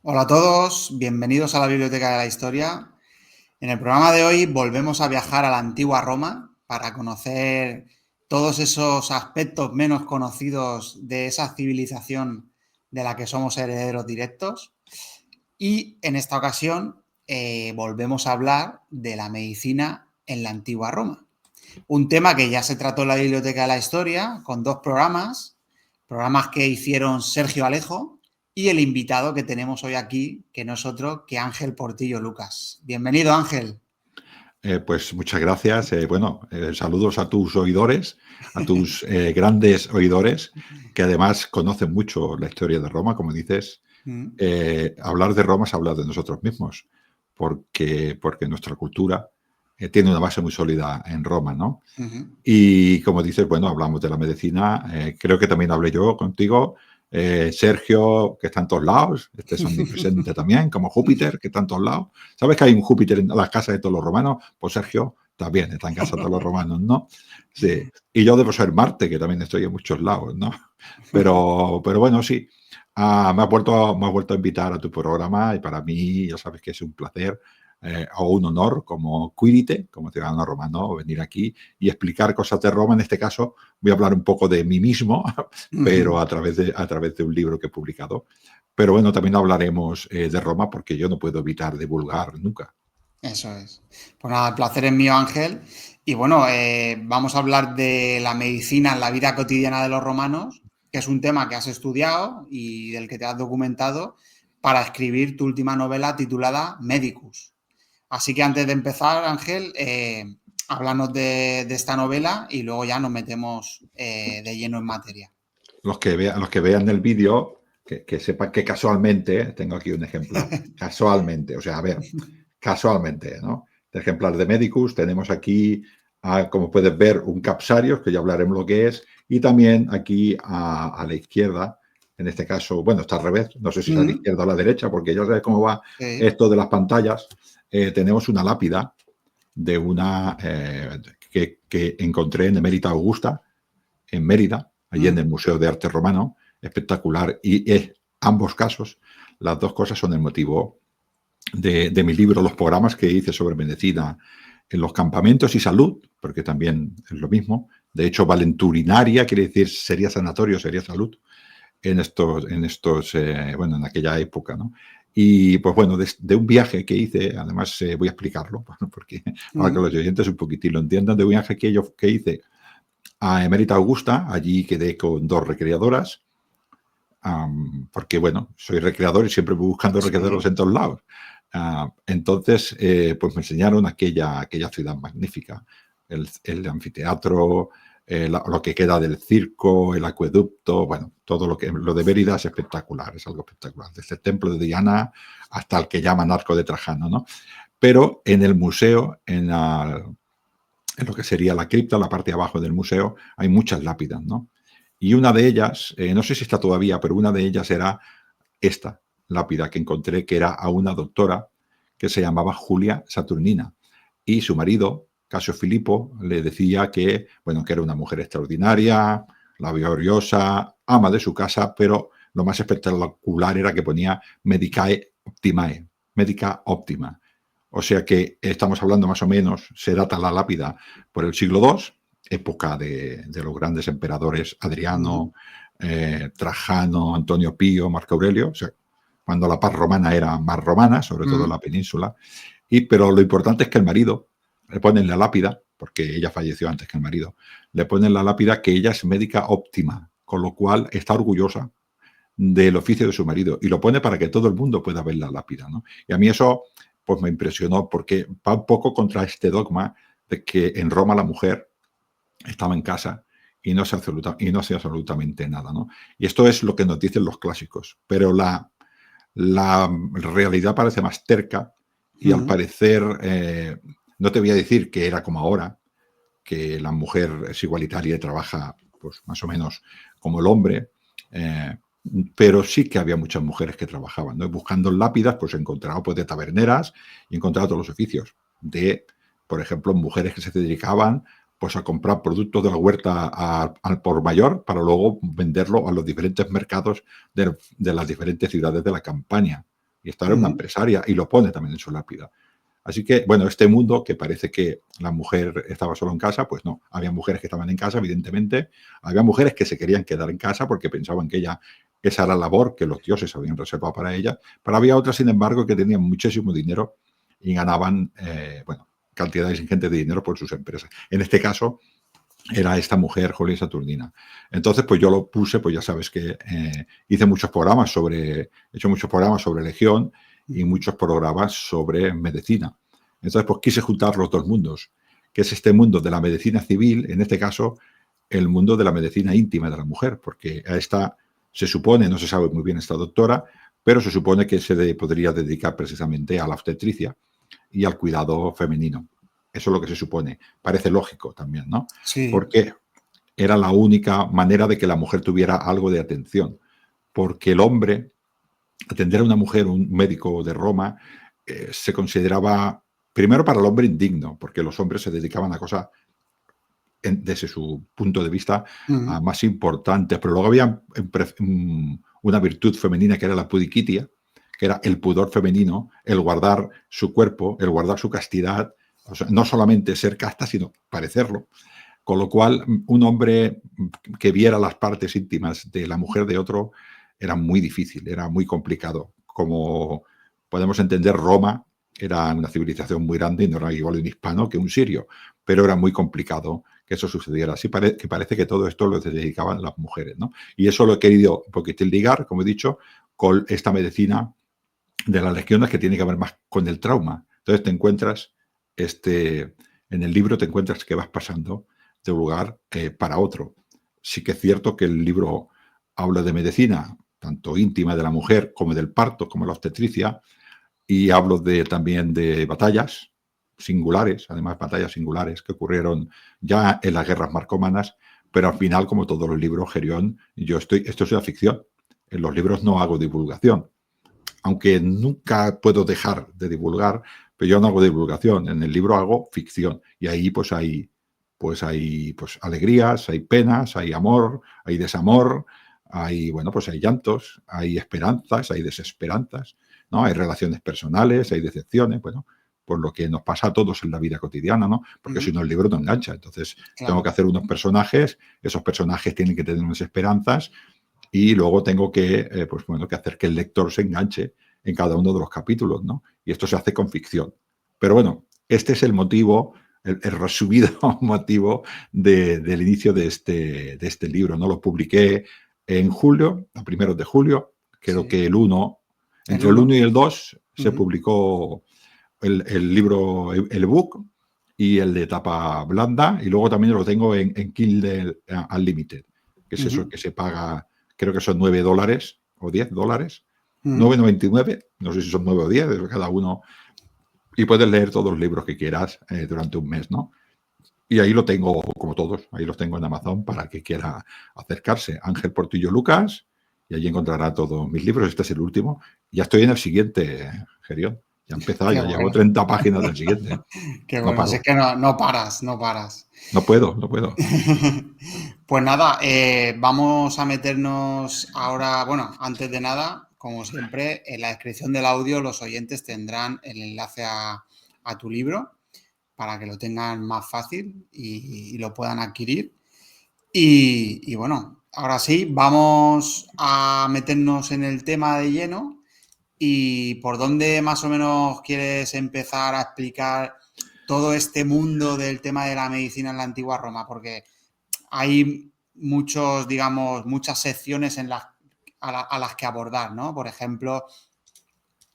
Hola a todos, bienvenidos a la Biblioteca de la Historia. En el programa de hoy volvemos a viajar a la antigua Roma para conocer todos esos aspectos menos conocidos de esa civilización de la que somos herederos directos. Y en esta ocasión volvemos a hablar de la medicina en la antigua Roma. Un tema que ya se trató en la Biblioteca de la Historia con dos programas que hicieron Sergio Alejo y el invitado que tenemos hoy aquí, que no es otro que Ángel Portillo Lucas. Bienvenido, Ángel. Pues muchas gracias. Saludos a tus oidores, a tus grandes oidores, que además conocen mucho la historia de Roma, como dices. Hablar de Roma es hablar de nosotros mismos, porque nuestra cultura tiene una base muy sólida en Roma, ¿no? Y como dices, bueno, hablamos de la medicina. Creo que también hablé yo contigo. Sergio, que está en todos lados. Este es omnipresente también, como Júpiter, que está en todos lados. ¿Sabes que hay un Júpiter en las casas de todos los romanos? Pues Sergio también está en casa de todos los romanos, ¿no? Sí. Y yo debo ser Marte, que también estoy en muchos lados, ¿no? Pero bueno, sí. Me has vuelto a invitar a tu programa y para mí ya sabes que es un placer o un honor como Quirite, como ciudadano romano, venir aquí y explicar cosas de Roma. En este caso voy a hablar un poco de mí mismo, pero a través de un libro que he publicado. Pero bueno, también hablaremos de Roma porque yo no puedo evitar divulgar nunca. Eso es. Pues nada, el placer es mío, Ángel. Y bueno, vamos a hablar de la medicina en la vida cotidiana de los romanos, que es un tema que has estudiado y del que te has documentado para escribir tu última novela titulada Medicus. Así que antes de empezar, Ángel, háblanos de esta novela y luego ya nos metemos de lleno en materia. Los que vean el vídeo, que sepan que casualmente, tengo aquí un ejemplar, casualmente, o sea, a ver, casualmente, ¿no? El ejemplar de Medicus, tenemos aquí, como puedes ver, un Capsarios, que ya hablaremos lo que es, y también aquí a la izquierda, en este caso, bueno, está al revés, no sé si es a la izquierda o a la derecha, porque ya sabes cómo va esto de las pantallas, tenemos una lápida de una que encontré en Emérita Augusta, en Mérida, allí en el Museo de Arte Romano, espectacular, y ambos casos, las dos cosas son el motivo de mi libro, los programas que hice sobre medicina en los campamentos y salud, porque también es lo mismo. De hecho, valenturinaria quiere decir sería sanatorio, sería salud, en en aquella época, ¿no? Y pues bueno, de un viaje que hice, además voy a explicarlo, porque para que los oyentes un poquitín lo entiendan, de un viaje que hice a Emérita Augusta, allí quedé con dos recreadoras, porque bueno, soy recreador y siempre voy buscando recreadores en todos lados. Entonces, pues me enseñaron aquella ciudad magnífica, el anfiteatro, lo que queda del circo, el acueducto, bueno, todo lo de Mérida es espectacular, es algo espectacular, desde el templo de Diana hasta el que llaman Arco de Trajano, ¿no? Pero en el museo, en lo que sería la cripta, la parte de abajo del museo, hay muchas lápidas, ¿no? Y una de ellas, no sé si está todavía, pero una de ellas era esta lápida que encontré, que era a una doctora que se llamaba Julia Saturnina. Y su marido, Casio Filipo, le decía que, bueno, que era una mujer extraordinaria, laboriosa, ama de su casa, pero lo más espectacular era que ponía Medicae Optimae, médica óptima. O sea que estamos hablando más o menos, se data la lápida por el siglo II, época de los grandes emperadores Adriano, Trajano, Antonio Pío, Marco Aurelio, o sea, cuando la paz romana era más romana, sobre todo en la península. Pero lo importante es que el marido le pone en la lápida, porque ella falleció antes que el marido, le pone en la lápida que ella es médica óptima, con lo cual está orgullosa del oficio de su marido y lo pone para que todo el mundo pueda ver la lápida, ¿no? Y a mí eso pues me impresionó porque va un poco contra este dogma de que en Roma la mujer estaba en casa y no hacía absolutamente nada, ¿no? Y esto es lo que nos dicen los clásicos, pero la realidad parece más terca y al parecer, no te voy a decir que era como ahora, que la mujer es igualitaria y trabaja pues más o menos como el hombre, pero sí que había muchas mujeres que trabajaban, ¿no? Buscando lápidas, pues he encontrado pues, de taberneras y he encontrado todos los oficios de, por ejemplo, mujeres que se dedicaban pues a comprar productos de la huerta al por mayor para luego venderlo a los diferentes mercados de las diferentes ciudades de la Campania. Y esta era una empresaria y lo pone también en su lápida. Así que, bueno, este mundo que parece que la mujer estaba solo en casa, pues no. Había mujeres que estaban en casa, evidentemente. Había mujeres que se querían quedar en casa porque pensaban que esa era la labor que los dioses habían reservado para ella. Pero había otras, sin embargo, que tenían muchísimo dinero y ganaban, cantidades ingentes de dinero por sus empresas. En este caso, era esta mujer, Julia Saturnina. Entonces, pues yo lo puse, pues ya sabes que he hecho muchos programas sobre Legión y muchos programas sobre medicina. Entonces, pues quise juntar los dos mundos, que es este mundo de la medicina civil, en este caso, el mundo de la medicina íntima de la mujer, porque a esta se supone, no se sabe muy bien esta doctora, pero se supone que podría dedicar precisamente a la obstetricia y al cuidado femenino. Eso es lo que se supone. Parece lógico también, ¿no? Sí. Porque era la única manera de que la mujer tuviera algo de atención. Porque el hombre, atender a una mujer, un médico de Roma, se consideraba, primero para el hombre indigno, porque los hombres se dedicaban a cosas, desde su punto de vista, más importantes. Pero luego había una virtud femenina que era la pudiquitia, que era el pudor femenino, el guardar su cuerpo, el guardar su castidad, o sea, no solamente ser casta, sino parecerlo. Con lo cual, un hombre que viera las partes íntimas de la mujer de otro era muy difícil, era muy complicado. Como podemos entender, Roma era una civilización muy grande y no era igual un hispano que un sirio, pero era muy complicado que eso sucediera. Así que parece que todo esto lo dedicaban las mujeres, ¿no? Y eso lo he querido un poquitín ligar, como he dicho, con esta medicina de las legiones que tiene que ver más con el trauma. Entonces te encuentras, en el libro te encuentras que vas pasando de un lugar para otro. Sí que es cierto que el libro habla de medicina, tanto íntima de la mujer como del parto, como la obstetricia, y hablo también de batallas singulares, además batallas singulares que ocurrieron ya en las guerras marcomanas, pero al final, como todos los libros, Gerión, esto es una ficción. En los libros no hago divulgación, aunque nunca puedo dejar de divulgar, pero yo no hago divulgación. En el libro hago ficción y ahí pues hay alegrías, hay penas, hay amor, hay desamor, hay llantos, hay esperanzas, hay desesperanzas, ¿no? Hay relaciones personales, hay decepciones, por lo que nos pasa a todos en la vida cotidiana, ¿no? Porque si no el libro no engancha. Entonces tengo que hacer unos personajes, esos personajes tienen que tener unas esperanzas y luego tengo que hacer que el lector se enganche en cada uno de los capítulos, ¿no? Y esto se hace con ficción. Pero bueno, este es el motivo, el resumido motivo del inicio de este libro, ¿no? Lo publiqué en julio, a primeros de julio, creo que entre el 1 y el 2 se publicó el libro, el ebook y el de tapa blanda, y luego también lo tengo en Kindle Unlimited, que es eso que se paga, creo que son $9 o $10, 9,99, no sé si son 9 o 10, cada uno, y puedes leer todos los libros que quieras durante un mes, ¿no? Y ahí lo tengo, como todos, ahí los tengo en Amazon para el que quiera acercarse. Ángel Portillo Lucas, y allí encontrará todos mis libros. Este es el último. Ya estoy en el siguiente, Gerión. Ya he empezado, ya llevo 30 páginas del siguiente. Qué bueno, es que no paras. No puedo. Pues nada, vamos a meternos ahora, antes de nada, como siempre, en la descripción del audio los oyentes tendrán el enlace a tu libro para que lo tengan más fácil y lo puedan adquirir. Y bueno, ahora sí, vamos a meternos en el tema de lleno. ¿Y por dónde más o menos quieres empezar a explicar todo este mundo del tema de la medicina en la antigua Roma? Porque hay muchas secciones a las que abordar, ¿no? Por ejemplo,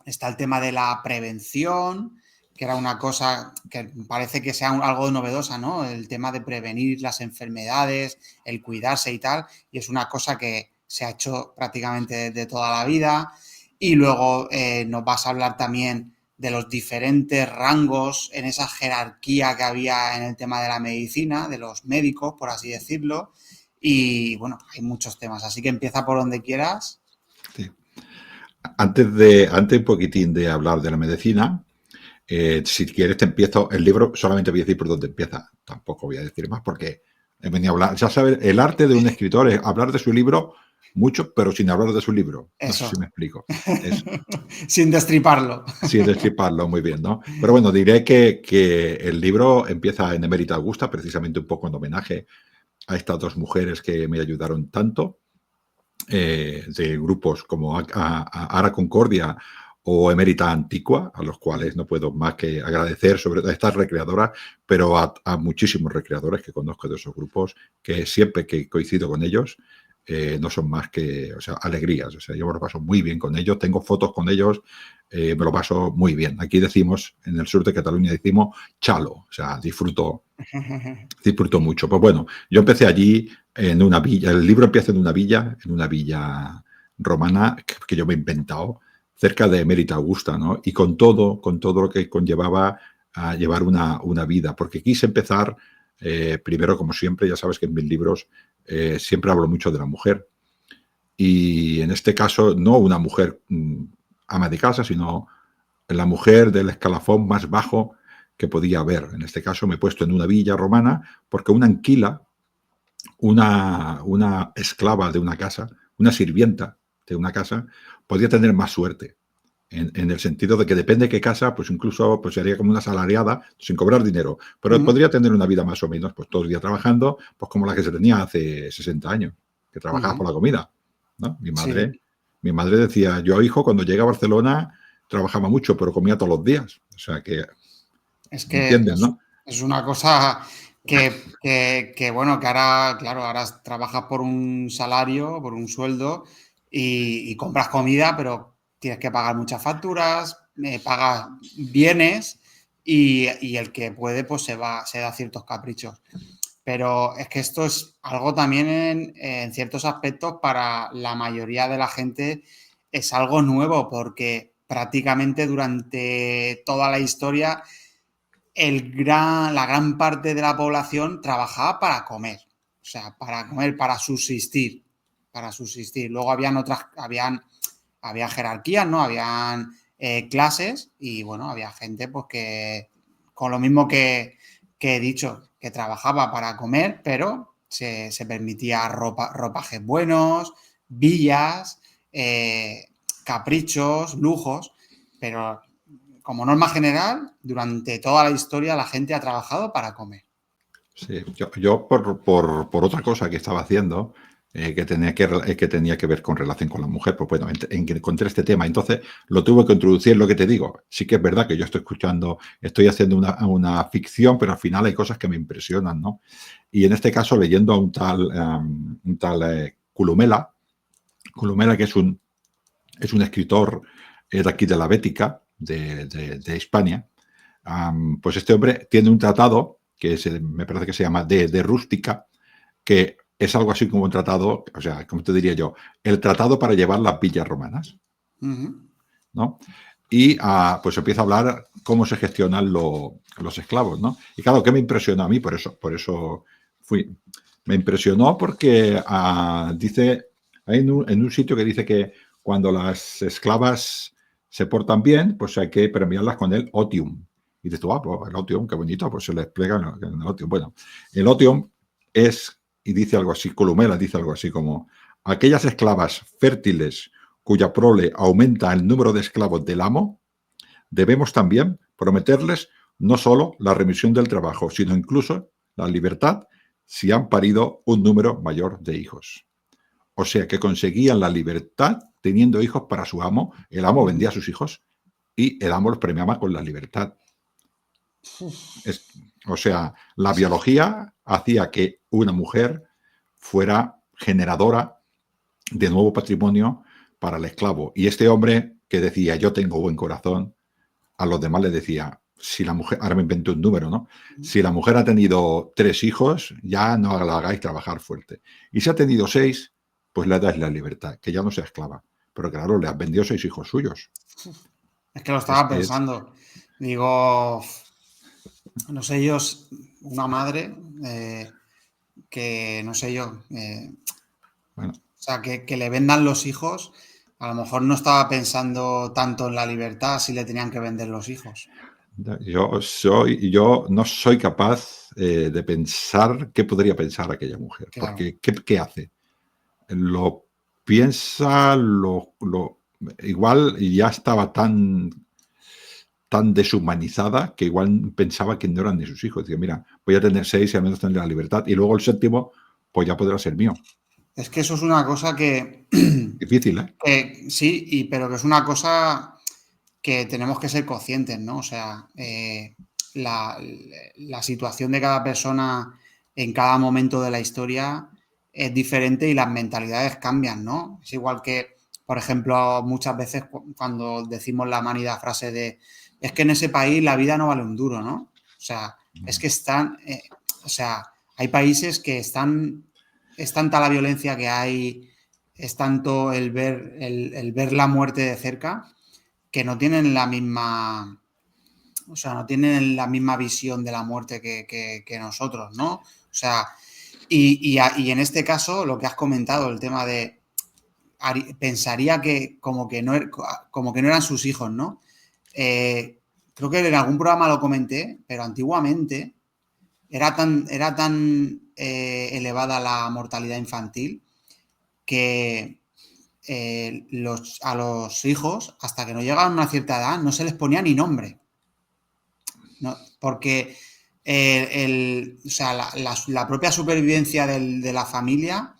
está el tema de la prevención, que era una cosa que parece que sea algo novedosa, ¿no? El tema de prevenir las enfermedades, el cuidarse y tal, y es una cosa que se ha hecho prácticamente de toda la vida. Y luego nos vas a hablar también de los diferentes rangos en esa jerarquía que había en el tema de la medicina, de los médicos, por así decirlo. Y bueno, hay muchos temas, así que empieza por donde quieras. Sí. Antes un poquitín de hablar de la medicina, si quieres te empiezo, el libro solamente voy a decir por dónde empieza, tampoco voy a decir más porque he venido a hablar, ya sabes, el arte de un escritor es hablar de su libro mucho, pero sin hablar de su libro. No sé Eso. si me explico. Es, Sin destriparlo. sin destriparlo muy bien, ¿no? Pero bueno, diré que el libro empieza en Emérita Augusta, precisamente un poco en homenaje a estas dos mujeres que me ayudaron tanto, de grupos como Ara Concordia o Emérita Antigua, a los cuales no puedo más que agradecer, sobre todo a estas recreadoras, pero a muchísimos recreadores que conozco de esos grupos, que siempre que coincido con ellos, no son más que, o sea, alegrías. O sea, yo me lo paso muy bien con ellos, tengo fotos con ellos, me lo paso muy bien. Aquí decimos, en el sur de Cataluña decimos chalo, o sea, disfruto mucho. Pues bueno, yo empecé allí en una villa, el libro empieza en una villa romana que yo me he inventado, cerca de Emérita Augusta, ¿no? Y con todo lo que conllevaba a llevar una vida, porque quise empezar, primero, como siempre, ya sabes que en mis libros siempre hablo mucho de la mujer, y en este caso no una mujer ama de casa, sino la mujer del escalafón más bajo que podía haber. En este caso me he puesto en una villa romana porque una anquila, una esclava de una casa, una sirvienta de una casa, podía tener más suerte. En el sentido de que depende de qué casa, pues incluso pues sería como una asalariada sin cobrar dinero, pero podría tener una vida más o menos, pues todo el día trabajando, pues como la que se tenía hace 60 años, que trabajaba por la comida, ¿no? Sí. Mi madre decía, yo hijo cuando llegué a Barcelona trabajaba mucho, pero comía todos los días, o sea que, Es ¿me que entiendes, no? es una cosa bueno, que ahora, claro, ahora trabajas por un salario, por un sueldo y compras comida, pero tienes que pagar muchas facturas, pagas bienes y el que puede, pues se da ciertos caprichos. Pero es que esto es algo también en ciertos aspectos para la mayoría de la gente es algo nuevo porque prácticamente durante toda la historia la gran parte de la población trabajaba para comer, o sea, para comer, para subsistir, para subsistir. Luego había jerarquías, ¿no? Habían clases y, bueno, había gente pues que, con lo mismo que he dicho, que trabajaba para comer, pero se permitía ropajes buenos, villas, caprichos, lujos, pero como norma general, durante toda la historia la gente ha trabajado para comer. Sí, yo por otra cosa que estaba haciendo, que tenía que ver con relación con la mujer, pues bueno, encontré este tema, entonces lo tuve que introducir, lo que te digo. Sí que es verdad que yo estoy haciendo una ficción, pero al final hay cosas que me impresionan, ¿no? Y en este caso, leyendo a un tal Columela, que es un escritor de aquí de la Bética, de Hispania, pues este hombre tiene un tratado que me parece que se llama de rústica, que es algo así como un tratado, o sea, como te diría yo, el tratado para llevar las villas romanas, ¿no? Y pues empieza a hablar cómo se gestionan los esclavos, ¿no? Y claro, ¿qué me impresionó a mí? Por eso me impresionó porque dice, hay en un sitio que dice que cuando las esclavas se portan bien, pues hay que premiarlas con el otium. Y dices tú, pues el otium, qué bonito, pues se les plega en el otium. Bueno, el otium es, y dice algo así, Columela dice algo así como, aquellas esclavas fértiles cuya prole aumenta el número de esclavos del amo, debemos también prometerles no solo la remisión del trabajo, sino incluso la libertad si han parido un número mayor de hijos. O sea que conseguían la libertad teniendo hijos para su amo, el amo vendía a sus hijos y el amo los premiaba con la libertad. O sea, la biología hacía que una mujer fuera generadora de nuevo patrimonio para el esclavo. Y este hombre que decía, yo tengo buen corazón, a los demás les decía, si la mujer, ahora me invento un número, ¿no? Si la mujer ha tenido 3 hijos, ya no la hagáis trabajar fuerte. Y si ha tenido 6, pues le dais la libertad, que ya no sea esclava. Pero claro, le has vendido 6 hijos suyos. Es que lo estaba Es pensando. Digo, no sé yo, una madre que, no sé yo, bueno, o sea, que le vendan los hijos, a lo mejor no estaba pensando tanto en la libertad si le tenían que vender los hijos. yo no soy capaz de pensar qué podría pensar aquella mujer, Claro. porque ¿qué hace? Lo piensa igual ya estaba tan deshumanizada que igual pensaba que no eran ni sus hijos. Decía, mira, voy a tener 6 y al menos tendré la libertad. Y luego el 7º, pues ya podrá ser mío. Es que eso es una cosa que... Difícil, ¿eh? Sí, pero que es una cosa que tenemos que ser conscientes, ¿no? O sea, la situación de cada persona en cada momento de la historia es diferente y las mentalidades cambian, ¿no? Es igual que, por ejemplo, muchas veces cuando decimos la manida frase de es que en ese país la vida no vale un duro, ¿no? O sea, es que están, o sea, hay países que es tanta la violencia que hay, es tanto el ver la muerte de cerca, que no tienen la misma, o sea, no tienen la misma visión de la muerte que nosotros, ¿no? O sea, y en este caso, lo que has comentado, el tema de pensaría que como que no eran sus hijos, ¿no? Creo que en algún programa lo comenté, pero antiguamente era tan elevada la mortalidad infantil que a los hijos, hasta que no llegaban a una cierta edad, no se les ponía ni nombre. ¿No? Porque o sea, la propia supervivencia de la familia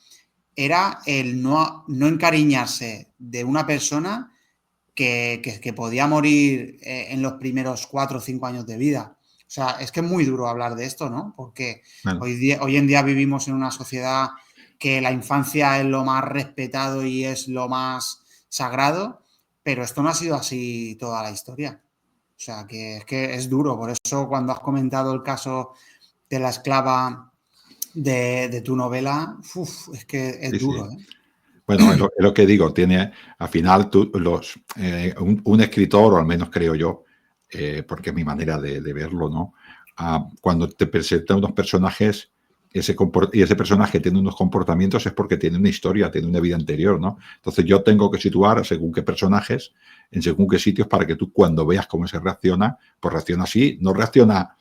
era el no encariñarse de una persona que podía morir en los primeros 4 o 5 años de vida. O sea, es que es muy duro hablar de esto, ¿no? Porque Bueno, hoy en día vivimos en una sociedad que la infancia es lo más respetado y es lo más sagrado, pero esto no ha sido así toda la historia. O sea, que es duro. Por eso cuando has comentado el caso de la esclava de tu novela, es que es sí, duro, sí. ¿eh? Bueno, es lo que digo, tiene, al final, un escritor, o al menos creo yo, porque es mi manera de verlo, ¿no? Cuando te presenta unos personajes, y ese personaje tiene unos comportamientos, es porque tiene una historia, tiene una vida anterior, ¿no? Entonces yo tengo que situar según qué personajes, en según qué sitios, para que tú cuando veas cómo se reacciona, pues reacciona así, no reacciona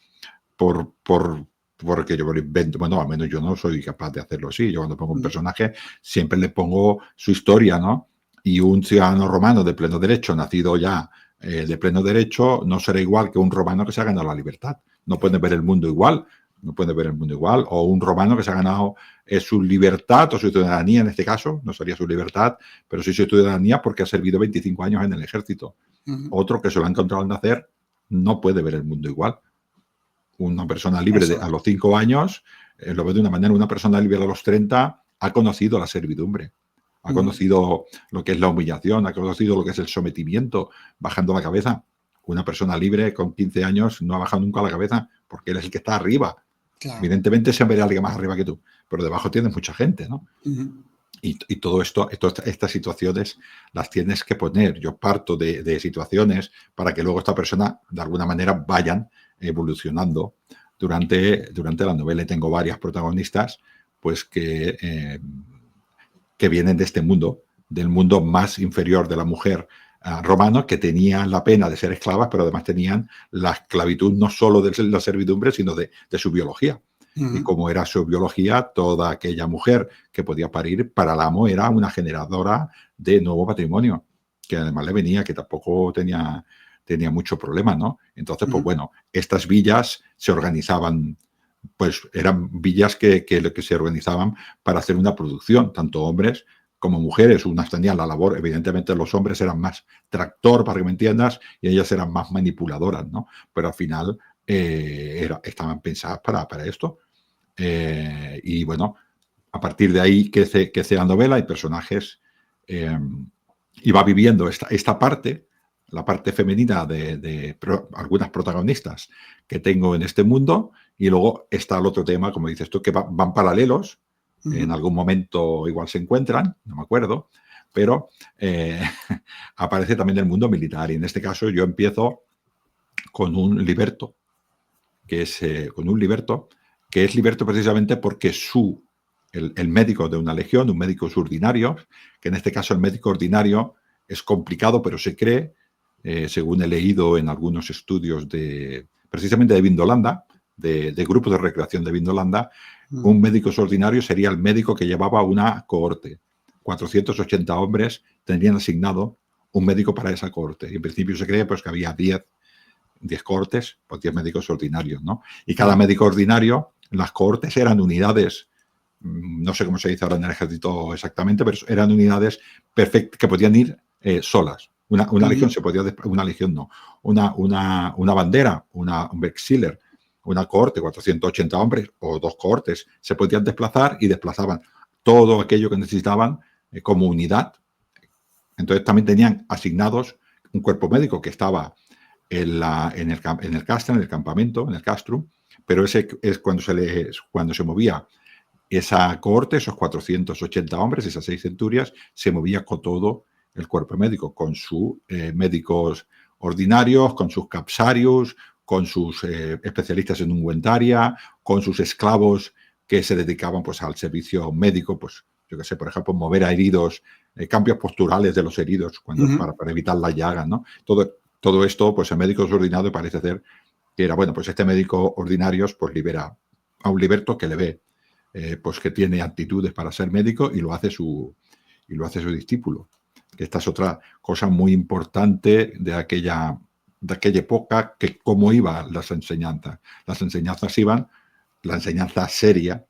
porque yo me lo invento. Bueno, al menos yo no soy capaz de hacerlo así. Yo cuando pongo un personaje siempre le pongo su historia, ¿no? Y un ciudadano romano de pleno derecho, nacido ya de pleno derecho, no será igual que un romano que se ha ganado la libertad. No puede ver el mundo igual, no puede ver el mundo igual. O un romano que se ha ganado su libertad o su ciudadanía, en este caso, no sería su libertad, pero sí su ciudadanía porque ha servido 25 años en el ejército. Otro que se lo ha encontrado al nacer no puede ver el mundo igual. Una persona libre a los 5 años lo ve de una manera. Una persona libre a los 30 ha conocido la servidumbre, ha conocido lo que es la humillación, ha conocido lo que es el sometimiento, bajando la cabeza. Una persona libre con 15 años no ha bajado nunca la cabeza porque él es el que está arriba. Claro. Evidentemente siempre hay alguien más arriba que tú, pero debajo tienes mucha gente, ¿no? Y todo esto, estas situaciones las tienes que poner. Yo parto de situaciones para que luego esta persona, de alguna manera, vayan evolucionando durante la novela. Y tengo varias protagonistas pues que vienen de este mundo, del mundo más inferior de la mujer romano, que tenían la pena de ser esclavas, pero además tenían la esclavitud no solo de la servidumbre, sino de su biología. Y como era su biología, toda aquella mujer que podía parir para el amo era una generadora de nuevo patrimonio, que además le venía, que tampoco tenía mucho problema, ¿no? Entonces, pues bueno, estas villas se organizaban, pues eran villas que se organizaban para hacer una producción, tanto hombres como mujeres. Unas tenían la labor, evidentemente los hombres eran más tractor, para que me entiendas, y ellas eran más manipuladoras, ¿no? Pero al final estaban pensadas para esto. Y bueno, a partir de ahí crece la novela y personajes, y va viviendo esta parte, la parte femenina de algunas protagonistas que tengo en este mundo, y luego está el otro tema, como dices tú, que van paralelos. En algún momento igual se encuentran, no me acuerdo, pero aparece también el mundo militar, y en este caso yo empiezo con un liberto, que es liberto precisamente porque el médico de una legión, un médico ordinario, que en este caso el médico ordinario es complicado, pero se cree, según he leído en algunos estudios precisamente de Vindolanda, de grupos de recreación de Vindolanda, un médico ordinario sería el médico que llevaba una cohorte. 480 hombres tendrían asignado un médico para esa cohorte. Y en principio se cree pues, que había 10 cohortes, pues 10 médicos ordinarios, ¿no? Y cada médico ordinario, las cohortes eran unidades, no sé cómo se dice ahora en el ejército exactamente, pero eran unidades perfectas que podían ir solas. Una legión se podía, una legión no, una bandera, un Vexiller, una cohorte, 480 hombres o 2 cohortes, se podían desplazar y desplazaban todo aquello que necesitaban como unidad. Entonces también tenían asignados un cuerpo médico que estaba en el castra, en el campamento, en el castrum, pero ese es cuando se movía esa cohorte, esos 480 hombres, esas 6 centurias, se movía con todo el cuerpo médico, con sus médicos ordinarios, con sus capsarius, con sus especialistas en ungüentaria, con sus esclavos que se dedicaban pues, al servicio médico, pues yo qué sé, por ejemplo, mover a heridos, cambios posturales de los heridos para evitar las llagas, ¿no? Todo esto, pues el médico ordinario parece ser que era, bueno, pues este médico ordinario pues libera a un liberto que le ve pues que tiene aptitudes para ser médico y lo hace su discípulo. Esta es otra cosa muy importante de aquella época, que cómo iban las enseñanzas. Las enseñanzas iban, la enseñanza seria,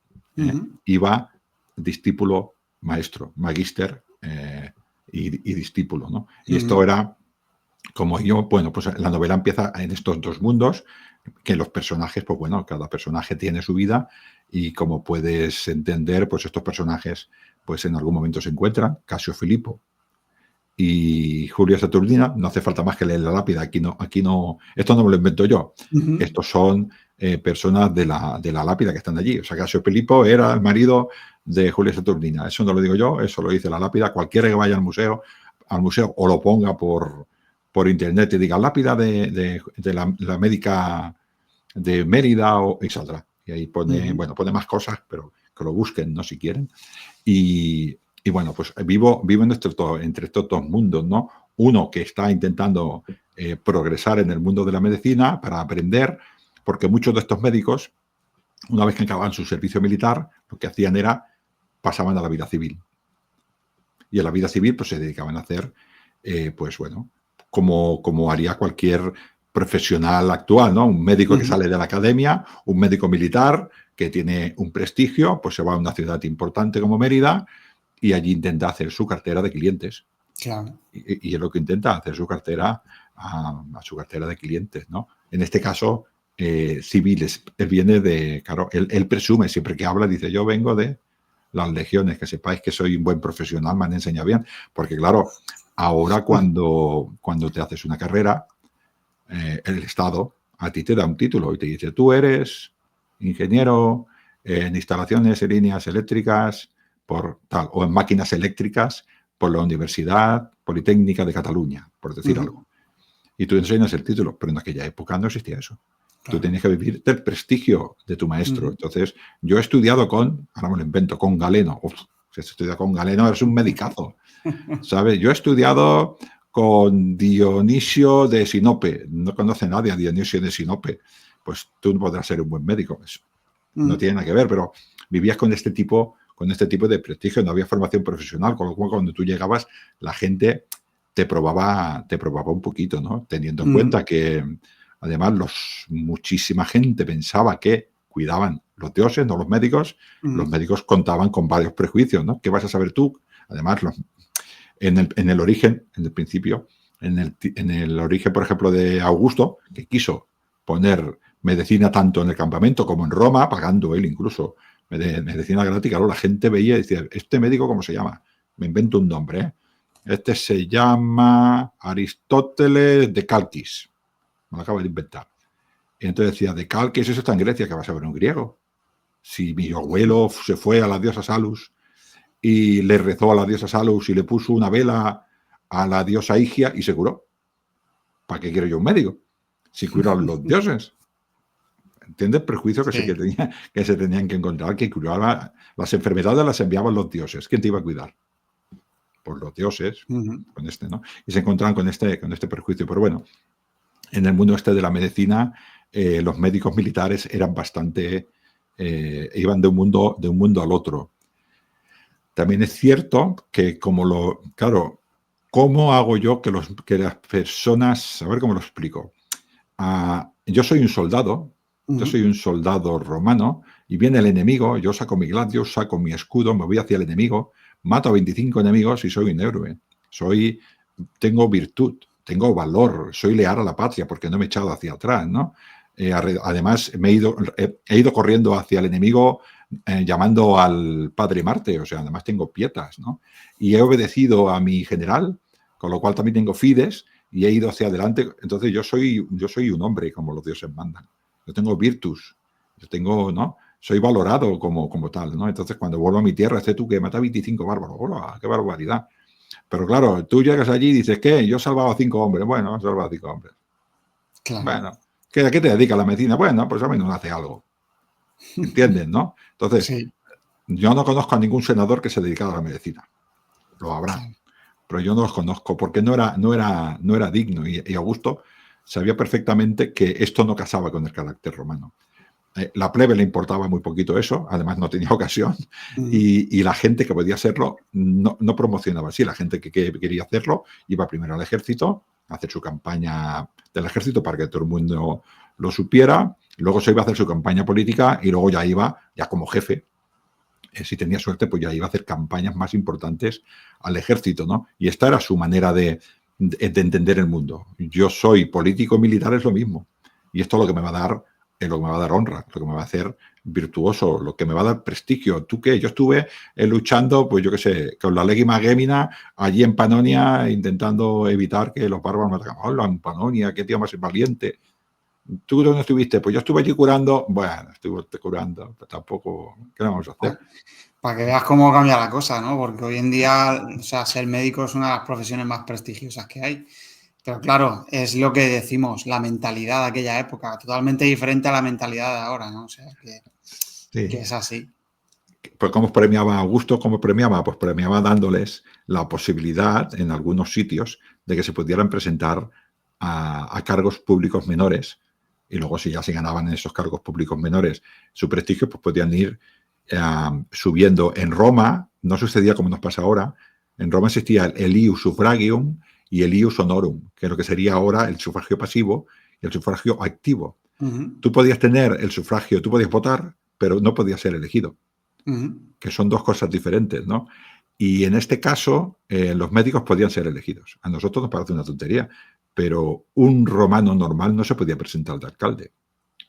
iba discípulo, maestro, magíster y discípulo, ¿no? Y esto era, como yo, bueno, pues la novela empieza en estos 2 mundos, que los personajes, pues bueno, cada personaje tiene su vida y como puedes entender, pues estos personajes, pues en algún momento se encuentran. Casio Filipo y Julia Saturnina, no hace falta más que leer la lápida, aquí no, esto no me lo invento yo, estos son personas de la lápida que están allí. O sea, Casio Filipo era el marido de Julia Saturnina, eso no lo digo yo, eso lo dice la lápida. Cualquiera que vaya al museo o lo ponga por internet y diga lápida de la médica de Mérida y saldrá. Y ahí pone, bueno, pone más cosas, pero que lo busquen, ¿no? Si quieren. Y bueno, pues vivo entre estos 2 mundos, ¿no? Uno que está intentando progresar en el mundo de la medicina para aprender, porque muchos de estos médicos, una vez que acababan su servicio militar, lo que hacían era pasaban a la vida civil. Y en la vida civil pues se dedicaban a hacer, pues bueno, como haría cualquier profesional actual, ¿no? Un médico que sale de la academia, un médico militar que tiene un prestigio, pues se va a una ciudad importante como Mérida y allí intenta hacer su cartera de clientes. Claro. Y es lo que intenta, hacer su cartera a su cartera de clientes, ¿no? En este caso, civiles. Él viene de, claro, él presume, siempre que habla, dice, yo vengo de las legiones, que sepáis que soy un buen profesional, me han enseñado bien. Porque claro, ahora cuando te haces una carrera, el Estado a ti te da un título y te dice, tú eres ingeniero en instalaciones y líneas eléctricas por tal, o en máquinas eléctricas por la Universidad Politécnica de Cataluña, por decir algo. Y tú enseñas el título, pero en aquella época no existía eso. Claro. Tú tenías que vivir del prestigio de tu maestro. Entonces, yo he estudiado ahora me lo invento, con Galeno. Uf, si has estudiado con Galeno, eres un medicazo, ¿sabes? Yo he estudiado con Dionisio de Sinope. No conoce nadie a Dionisio de Sinope. Pues tú no podrás ser un buen médico. Eso no tiene nada que ver, pero vivías con este tipo de prestigio, no había formación profesional, con lo cual cuando tú llegabas, la gente te probaba un poquito, ¿no? Teniendo en cuenta que además muchísima gente pensaba que cuidaban los dioses, no los médicos. Los médicos contaban con varios prejuicios, ¿no? ¿Qué vas a saber tú? Además, en el origen, en el principio, en el origen, por ejemplo, de Augusto, que quiso poner medicina tanto en el campamento como en Roma, pagando él incluso medicina gratis, claro, la gente veía y decía, ¿este médico cómo se llama? Me invento un nombre, ¿eh? Este se llama Aristóteles de Calquis. Me lo acabo de inventar. Y entonces decía, de Calquis, eso está en Grecia, que vas a ver un griego. Si mi abuelo se fue a la diosa Salus y le rezó a la diosa Salus y le puso una vela a la diosa Higia y se curó. ¿Para qué quiero yo un médico? Si curan los dioses. ¿Entiendes? Prejuicios que se tenían que encontrar, que curaban las enfermedades, las enviaban los dioses. ¿Quién te iba a cuidar? Pues los dioses, con ¿no? Y se encontraban con este prejuicio. Pero bueno, en el mundo de la medicina, los médicos militares eran bastante, iban de un mundo al otro. También es cierto que claro, ¿cómo hago yo que las personas, a ver cómo lo explico? Yo soy un soldado, yo soy un soldado romano, y viene el enemigo, yo saco mi gladius, saco mi escudo, me voy hacia el enemigo, mato a 25 enemigos y soy un héroe. Tengo virtud, tengo valor, soy leal a la patria porque no me he echado hacia atrás, ¿no? Además, he ido corriendo hacia el enemigo llamando al padre Marte, o sea, además tengo pietas, ¿no? Y he obedecido a mi general, con lo cual también tengo fides, y he ido hacia adelante. Entonces yo soy un hombre como los dioses mandan. Yo tengo virtus, yo tengo, ¿no? Soy valorado como tal, ¿no? Entonces cuando vuelvo a mi tierra, tú que mata 25 bárbaros, ¡hola! ¡Qué barbaridad! Pero claro, tú llegas allí y dices, ¿qué? Yo he salvado a 5 hombres. Bueno, he salvado a 5 hombres. Claro. Bueno, ¿a qué te dedica la medicina? Bueno, pues a mí no hace algo. ¿Entienden, no? Entonces, sí. Yo no conozco a ningún senador que se dedicara a la medicina. Lo habrá. Claro. Pero yo no los conozco porque no era digno. Y Augusto sabía perfectamente que esto no casaba con el carácter romano. La plebe le importaba muy poquito eso, además no tenía ocasión, y la gente que podía hacerlo no promocionaba así. La gente que quería hacerlo iba primero al ejército, a hacer su campaña del ejército para que todo el mundo lo supiera, luego se iba a hacer su campaña política y luego ya iba, ya como jefe, si tenía suerte, pues ya iba a hacer campañas más importantes al ejército, ¿no? Y esta era su manera de entender el mundo. Yo soy político militar, es lo mismo, y esto es lo que me va a dar honra, lo que me va a hacer virtuoso, lo que me va a dar prestigio. ¿Tú qué? Yo estuve luchando, pues yo qué sé, con la Legima Gémina allí en Panonia, intentando evitar que los bárbaros me atacaran. ¡Hola, en Panonia! ¡Qué tío más valiente! ¿Tú dónde estuviste? Pues yo estuve allí curando. Bueno, estuve curando, pero tampoco, ¿qué vamos a hacer? Para que veas cómo cambia la cosa, ¿no? Porque hoy en día, o sea, ser médico es una de las profesiones más prestigiosas que hay. Pero claro, es lo que decimos, la mentalidad de aquella época, totalmente diferente a la mentalidad de ahora, ¿no? O sea, que es así. Pues ¿cómo premiaba Augusto? ¿Cómo premiaba? Pues premiaba dándoles la posibilidad en algunos sitios de que se pudieran presentar a cargos públicos menores, y luego si ya se ganaban en esos cargos públicos menores su prestigio, pues podían ir subiendo. En Roma no sucedía como nos pasa ahora. En Roma existía el ius suffragium y el ius honorum, que es lo que sería ahora el sufragio pasivo y el sufragio activo. Tú podías tener el sufragio, tú podías votar, pero no podías ser elegido. Que son dos cosas diferentes, ¿no? Y en este caso, los médicos podían ser elegidos. A nosotros nos parece una tontería, pero un romano normal no se podía presentar de alcalde,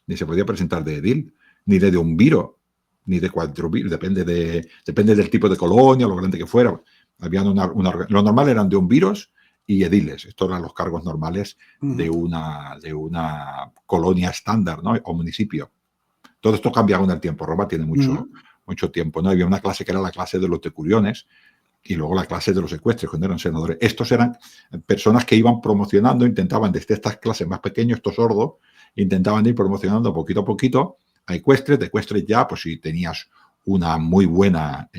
ni se podía presentar de edil, ni de un viro, ni de cuatro-viro, depende del tipo de colonia, lo grande que fuera. Lo normal eran de un viros y ediles. Estos eran los cargos normales de una colonia estándar, ¿no? O municipio. Todo esto cambia con el tiempo. Roma tiene mucho tiempo, ¿no? Había una clase que era la clase de los decuriones y luego la clase de los ecuestres, cuando eran senadores. Estos eran personas que iban promocionando, intentaban desde estas clases más pequeños, estos sordos, intentaban ir promocionando poquito a poquito a ecuestres. De ecuestres ya, pues si tenías una muy buena...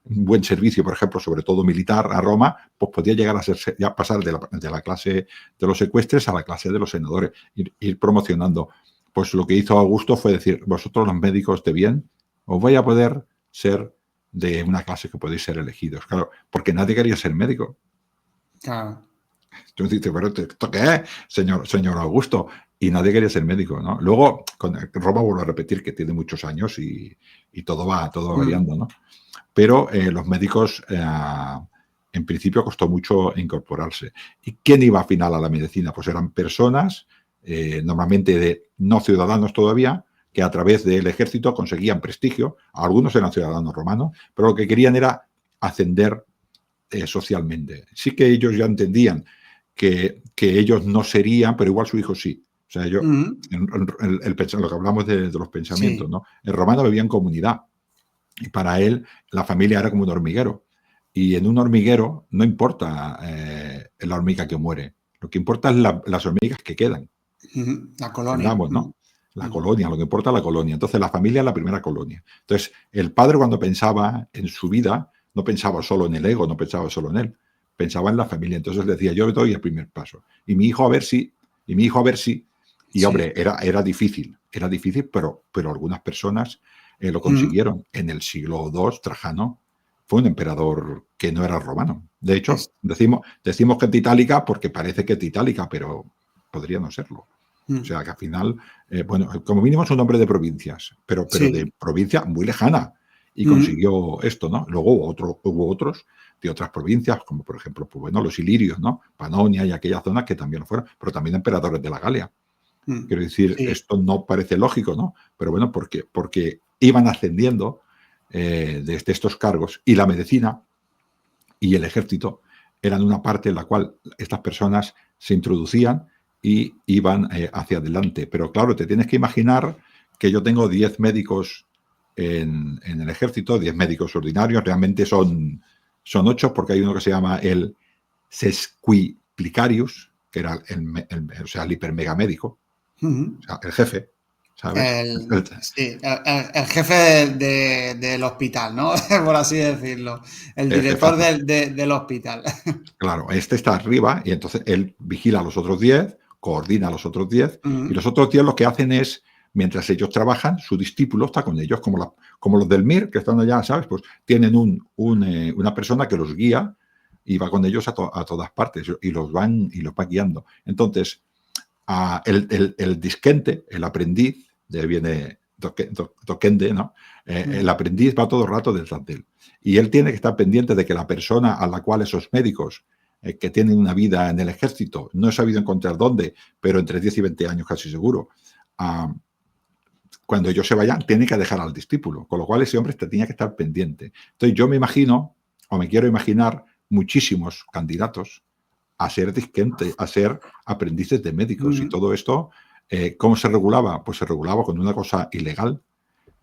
un buen servicio, por ejemplo, sobre todo militar a Roma, pues podía llegar a pasar de la clase de los ecuestres a la clase de los senadores, ir promocionando. Pues lo que hizo Augusto fue decir, vosotros los médicos de bien, os voy a poder ser de una clase que podéis ser elegidos. Claro, porque nadie quería ser médico. Claro. Tú dices, pero ¿esto qué es, señor Augusto? Y nadie quería ser médico, ¿no? Luego, con Roma, vuelvo a repetir que tiene muchos años y todo va variando, ¿no? Pero los médicos, en principio, costó mucho incorporarse. ¿Y quién iba al final a la medicina? Pues eran personas, normalmente de no ciudadanos todavía, que a través del ejército conseguían prestigio. Algunos eran ciudadanos romanos, pero lo que querían era ascender socialmente. Sí que ellos ya entendían que ellos no serían, pero igual su hijo sí. O sea, lo que hablamos de los pensamientos, ¿no? El romano vivía en comunidad y para él la familia era como un hormiguero. Y en un hormiguero no importa la hormiga que muere, lo que importa es las hormigas que quedan. La colonia. Entendamos, ¿no? La colonia, lo que importa es la colonia. Entonces la familia es la primera colonia. Entonces el padre, cuando pensaba en su vida, no pensaba solo en el ego, no pensaba solo en él, pensaba en la familia. Entonces decía, yo doy el primer paso. Y mi hijo a ver si, y mi hijo a ver si. Y hombre, era difícil, pero algunas personas lo consiguieron. En el siglo II, Trajano fue un emperador que no era romano. De hecho, decimos que es itálica porque parece que es itálica, pero podría no serlo. O sea, que al final, bueno, como mínimo es un nombre de provincias, pero de provincia muy lejana. Y consiguió esto, ¿no? Luego hubo otros de otras provincias, como por ejemplo, pues bueno, los ilirios, ¿no? Panonia y aquellas zonas que también lo fueron, pero también emperadores de la Galia. Quiero decir, esto no parece lógico, ¿no? Pero bueno, porque iban ascendiendo desde estos cargos, y la medicina y el ejército eran una parte en la cual estas personas se introducían y iban hacia adelante. Pero claro, te tienes que imaginar que yo tengo 10 médicos en el ejército, 10 médicos ordinarios, realmente son 8, porque hay uno que se llama el sesquiplicarius, que era o sea, el hipermegamédico, o sea, el jefe, ¿sabes? El jefe del hospital, ¿no? Por así decirlo. El director del hospital. Claro, este está arriba y entonces él vigila a los otros 10, coordina a los otros 10 y los otros 10 lo que hacen es, mientras ellos trabajan, su discípulo está con ellos, como los del MIR que están allá, ¿sabes? Pues tienen una persona que los guía y va con ellos a todas partes y los va guiando. Entonces, el disquente, el aprendiz, de ahí viene doquende, ¿no? El aprendiz va todo el rato detrás de él. Y él tiene que estar pendiente de que la persona a la cual esos médicos que tienen una vida en el ejército, no he sabido encontrar dónde, pero entre 10 y 20 años casi seguro, cuando ellos se vayan, tiene que dejar al discípulo, con lo cual ese hombre tenía que estar pendiente. Entonces yo me imagino, o me quiero imaginar, muchísimos candidatos a ser disquente, a ser aprendices de médicos. Y todo esto, ¿cómo se regulaba? Pues se regulaba con una cosa ilegal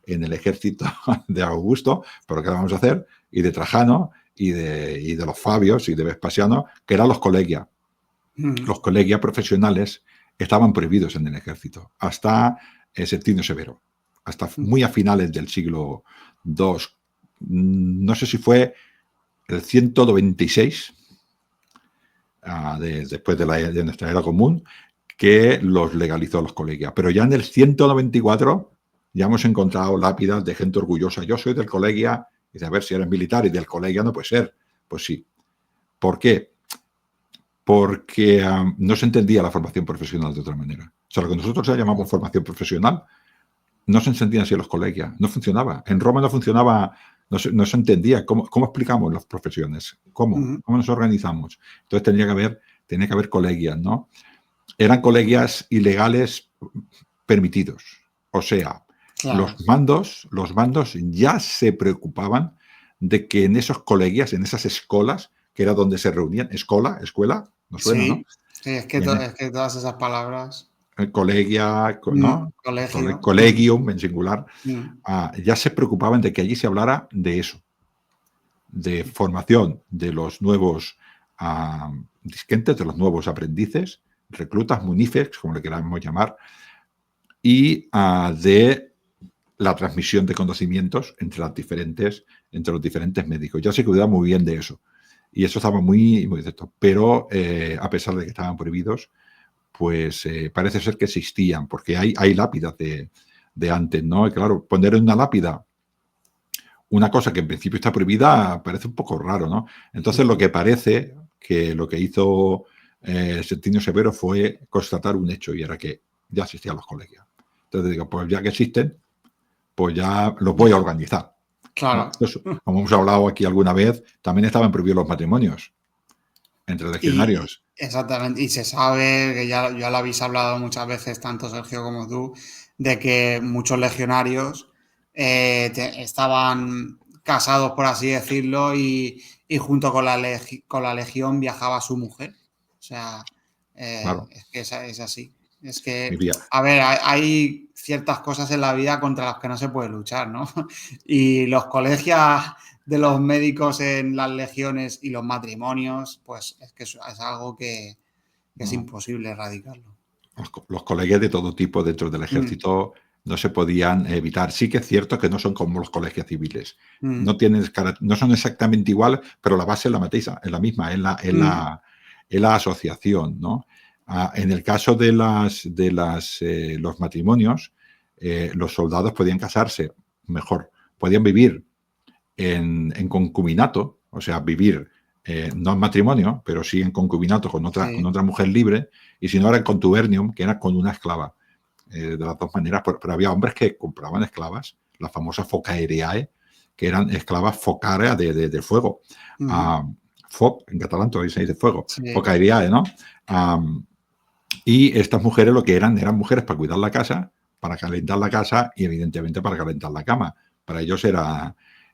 en el ejército de Augusto, pero ¿qué vamos a hacer? Y de Trajano, y de los Fabios, y de Vespasiano, que eran los colegia. Los colegia profesionales estaban prohibidos en el ejército, hasta Septimio Severo, hasta muy a finales del siglo II. No sé si fue el 196, después de nuestra era común, que los legalizó los colegia. Pero ya en el 194 ya hemos encontrado lápidas de gente orgullosa. Yo soy del colegia, y de a ver si eres militar, y del colegia no puede ser. Pues sí. ¿Por qué? Porque no se entendía la formación profesional de otra manera. O sea, lo que nosotros ya llamamos formación profesional, no se entendía así en los colegios, no funcionaba. En Roma no funcionaba, no se entendía cómo explicamos las profesiones, cómo nos organizamos. Entonces tenía que haber colegias, ¿no? Eran colegias ilegales permitidos. O sea, claro, los mandos ya se preocupaban de que en esos colegios, en esas escuelas, que era donde se reunían, escuela, ¿nos suena, no? Sí, es que todas esas palabras. Colegia, ¿no? Collegium en singular, ya se preocupaban de que allí se hablara de eso, de formación de los nuevos disquentes, de los nuevos aprendices, reclutas, munifex, como le queramos llamar, y de la transmisión de conocimientos entre los diferentes médicos. Ya se cuidaba muy bien de eso. Y eso estaba muy directo. Pero a pesar de que estaban prohibidos, pues parece ser que existían, porque hay lápidas de antes, ¿no? Y claro, poner en una lápida una cosa que en principio está prohibida parece un poco raro, ¿no? Entonces lo que parece que lo que hizo Septimio Severo fue constatar un hecho, y era que ya existían los colegios. Entonces digo, pues ya que existen, pues ya los voy a organizar. Claro. ¿No? Entonces, como hemos hablado aquí alguna vez, también estaban prohibidos los matrimonios entre legionarios. Exactamente, y se sabe, que ya lo habéis hablado muchas veces, tanto Sergio como tú, de que muchos legionarios estaban casados, por así decirlo, y junto con la legión viajaba su mujer. O sea, Claro. es que es así. Es que, Vivía. a ver, hay ciertas cosas en la vida contra las que no se puede luchar, ¿no? Y los colegios de los médicos en las legiones y los matrimonios, pues es que es algo que es imposible erradicarlo. Los colegios de todo tipo dentro del ejército no se podían evitar. Sí que es cierto que no son como los colegios civiles. No son exactamente igual, pero la base es la misma, es la asociación, ¿no? En el caso de los matrimonios, los soldados podían casarse mejor, podían vivir en concubinato, o sea, vivir no en matrimonio, pero sí en concubinato con otra mujer libre, y si no era en contubernium, que era con una esclava. De las dos maneras, pero había hombres que compraban esclavas, las famosas focaeriae, que eran esclavas focarea de fuego. Foc, en catalán todavía se dice fuego, focaeriae, ¿no? Y estas mujeres lo que eran mujeres para cuidar la casa, para calentar la casa y evidentemente para calentar la cama. Para ellos era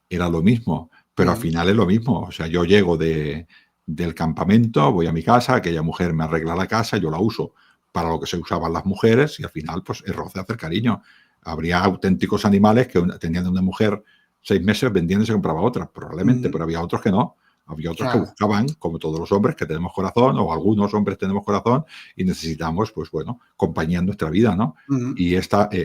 lo mismo, pero al final es lo mismo. O sea, yo llego del campamento, voy a mi casa, aquella mujer me arregla la casa, yo la uso para lo que se usaban las mujeres y al final pues es roce hacer cariño. Habría auténticos animales que tenían una mujer 6 meses vendiendo y se compraba otra, probablemente, pero había otros que no. Había otros que buscaban, como todos los hombres que tenemos corazón, o algunos hombres tenemos corazón y necesitamos, pues bueno, compañía en nuestra vida, ¿no? Y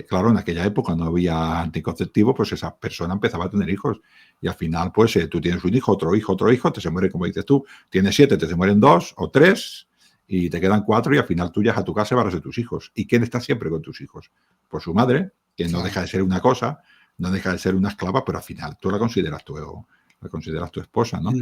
claro, en aquella época no había anticonceptivo, pues esa persona empezaba a tener hijos. Y al final, pues tú tienes un hijo, otro hijo, te se muere, como dices tú, tienes 7, te se mueren 2 o 3 y te quedan 4 y al final tú llegas a tu casa y vas a tus hijos. ¿Y quién está siempre con tus hijos? Pues su madre, que no deja de ser una cosa, no deja de ser una esclava, pero al final tú la consideras tu esposa, ¿no?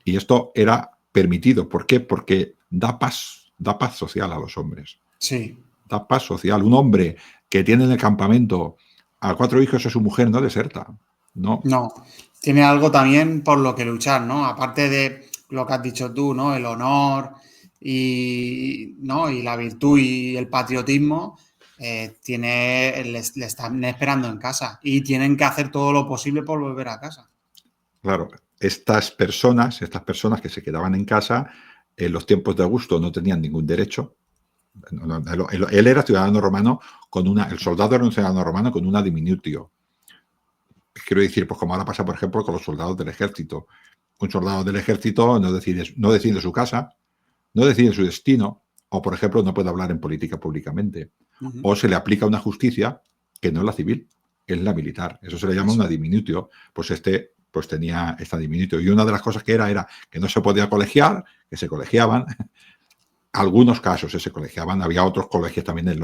Y esto era permitido. ¿Por qué? Porque da paz social a los hombres. Sí. Da paz social. Un hombre que tiene en el campamento a 4 hijos a su mujer no deserta. No. No. Tiene algo también por lo que luchar, ¿no? Aparte de lo que has dicho tú, ¿no? El honor y la virtud y el patriotismo, le están esperando en casa y tienen que hacer todo lo posible por volver a casa. Claro, estas personas que se quedaban en casa, en los tiempos de Augusto no tenían ningún derecho. Él era ciudadano romano el soldado era un ciudadano romano con una diminutio. Quiero decir, pues como ahora pasa, por ejemplo, con los soldados del ejército. Un soldado del ejército no decide su casa, no decide su destino, o por ejemplo, no puede hablar en política públicamente. O se le aplica una justicia que no es la civil, es la militar. Eso se le llama una diminutio. Pues pues tenía esta diminutio. Y una de las cosas que era que no se podía colegiar, que se colegiaban. Algunos casos se colegiaban, había otros colegios también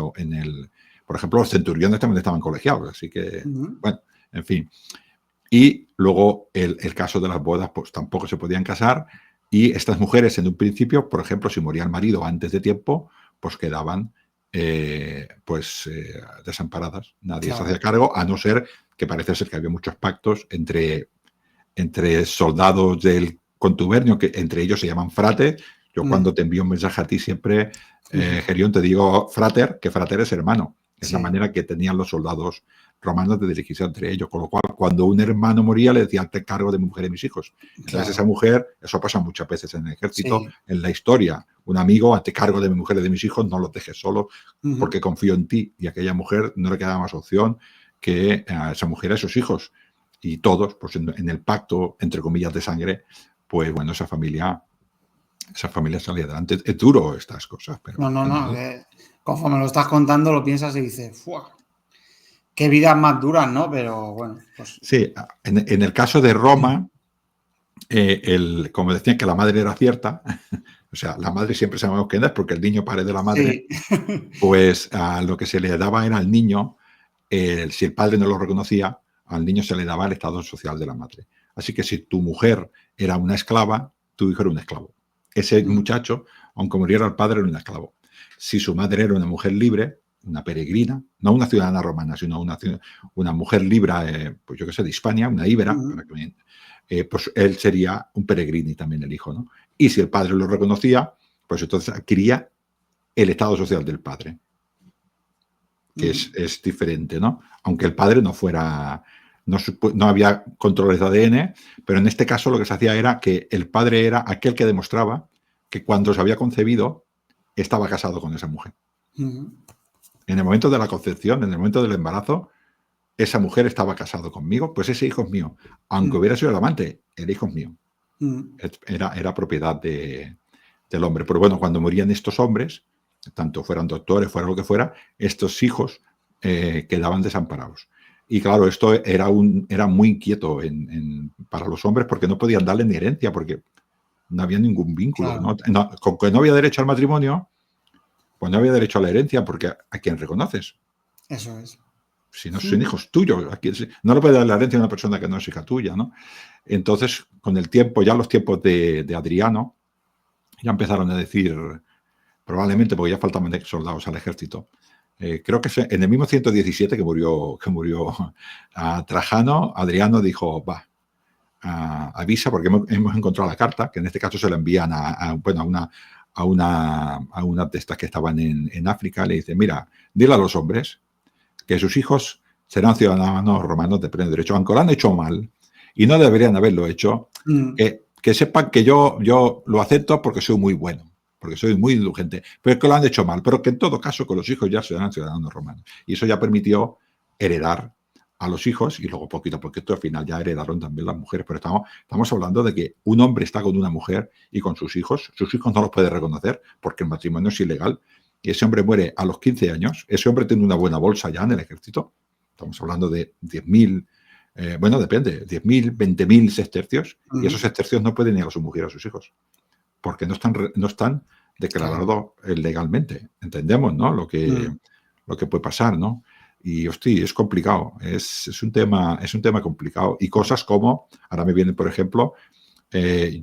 por ejemplo, los centuriones también estaban colegiados, así que, bueno, en fin. Y luego el caso de las bodas, pues tampoco se podían casar y estas mujeres en un principio, por ejemplo, si moría el marido antes de tiempo, pues quedaban desamparadas. Nadie se hacía cargo, a no ser que parece ser que había muchos pactos entre soldados del contubernio, que entre ellos se llaman frates. Yo cuando te envío un mensaje a ti siempre, Gerión, te digo frater, que frater es hermano. Es la manera que tenían los soldados romanos de dirigirse entre ellos. Con lo cual, cuando un hermano moría, le decía, te cargo de mi mujer y mis hijos. Entonces esa mujer, eso pasa muchas veces en el ejército, en la historia. Un amigo, te cargo de mi mujer y de mis hijos, no los dejes solos porque confío en ti. Y a aquella mujer no le quedaba más opción que a esa mujer a sus hijos. Y todos, pues en el pacto, entre comillas, de sangre, pues bueno, esa familia salía adelante. Es duro estas cosas, pero... No. Conforme lo estás contando, lo piensas y dices, ¡fua! Qué vidas más duras, ¿no? Pero bueno, pues... Sí, en el caso de Roma, como decían que la madre era cierta, o sea, la madre siempre sabemos quién es porque el niño pare de la madre, pues lo que se le daba era al niño, si el padre no lo reconocía, al niño se le daba el estado social de la madre. Así que si tu mujer era una esclava, tu hijo era un esclavo. Ese muchacho, aunque muriera el padre, era un esclavo. Si su madre era una mujer libre, una peregrina, no una ciudadana romana, sino una mujer libre, pues yo qué sé, de Hispania, una íbera, pues él sería un peregrini también el hijo, ¿no? Y si el padre lo reconocía, pues entonces adquiría el estado social del padre, que es diferente, ¿no? Aunque el padre no fuera... No había controles de ADN, pero en este caso lo que se hacía era que el padre era aquel que demostraba que cuando se había concebido estaba casado con esa mujer. En el momento de la concepción, en el momento del embarazo, esa mujer estaba casado conmigo, pues ese hijo es mío. Aunque hubiera sido el amante, el hijo es mío. Era propiedad del hombre. Pero bueno, cuando morían estos hombres, tanto fueran doctores, fuera lo que fuera, estos hijos quedaban desamparados. Y claro, esto era muy inquieto para los hombres porque no podían darle ni herencia, porque no había ningún vínculo. Claro. Con que no había derecho al matrimonio, pues no había derecho a la herencia, porque ¿a quién reconoces? Eso es. Si no son hijos tuyos, no le puedes dar la herencia a una persona que no es hija tuya, ¿no? Entonces, con el tiempo, ya los tiempos de Adriano, ya empezaron a decir, probablemente porque ya faltaban soldados al ejército. Creo que en el mismo 117 que murió Trajano, Adriano dijo, va, avisa, porque hemos encontrado la carta, que en este caso se la envían a una de estas que estaban en África, le dice, mira, dile a los hombres que sus hijos serán ciudadanos romanos de pleno derecho, aunque lo han hecho mal y no deberían haberlo hecho, que sepan que yo lo acepto porque soy muy bueno, porque soy muy indulgente, pero que lo han hecho mal, pero que en todo caso con los hijos ya serán ciudadanos romanos. Y eso ya permitió heredar a los hijos y luego poquito a poquito al final ya heredaron también las mujeres. Pero estamos hablando de que un hombre está con una mujer y con sus hijos no los puede reconocer porque el matrimonio es ilegal. Y ese hombre muere a los 15 años, ese hombre tiene una buena bolsa ya en el ejército, estamos hablando de 10.000, bueno, depende, 10.000, 20.000 sestercios, y esos sestercios no pueden ir a su mujer o a sus hijos, porque no están declarados legalmente. Entendemos, ¿no? Lo que puede pasar, ¿no? Y, hostia, es complicado, es un tema complicado. Y cosas como, ahora me viene, por ejemplo,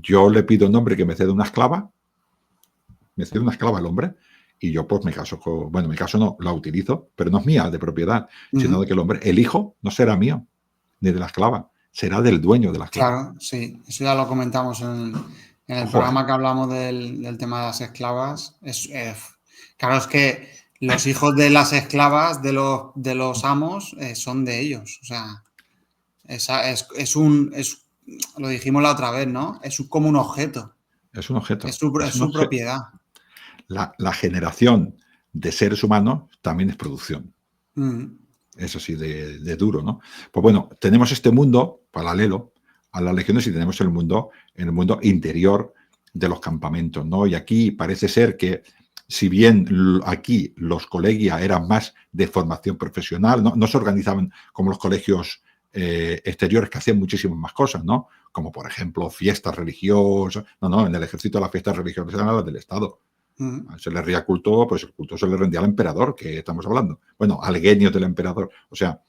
yo le pido a un hombre que me ceda una esclava, al hombre, y yo pues me caso no, la utilizo, pero no es mía de propiedad, sino de que el hijo no será mío, ni de la esclava, será del dueño de la esclava. Claro, sí, eso ya lo comentamos en el programa que hablamos del tema de las esclavas. Claro, es que los hijos de las esclavas de los amos son de ellos, o sea, lo dijimos la otra vez, ¿no? Es como un objeto. Es un objeto. Es su propiedad. La generación de seres humanos también es producción. Eso sí, de duro, ¿no? Pues bueno, tenemos este mundo paralelo a las legiones y tenemos el mundo interior de los campamentos, ¿no? Y aquí parece ser que, si bien aquí los colegia eran más de formación profesional, no se organizaban como los colegios exteriores, que hacían muchísimas más cosas, ¿no? Como por ejemplo fiestas religiosas. No, en el ejército las fiestas religiosas eran las del Estado. Se le rendía culto, pues el culto se le rendía al emperador, que estamos hablando. Bueno, al genio del emperador. O sea,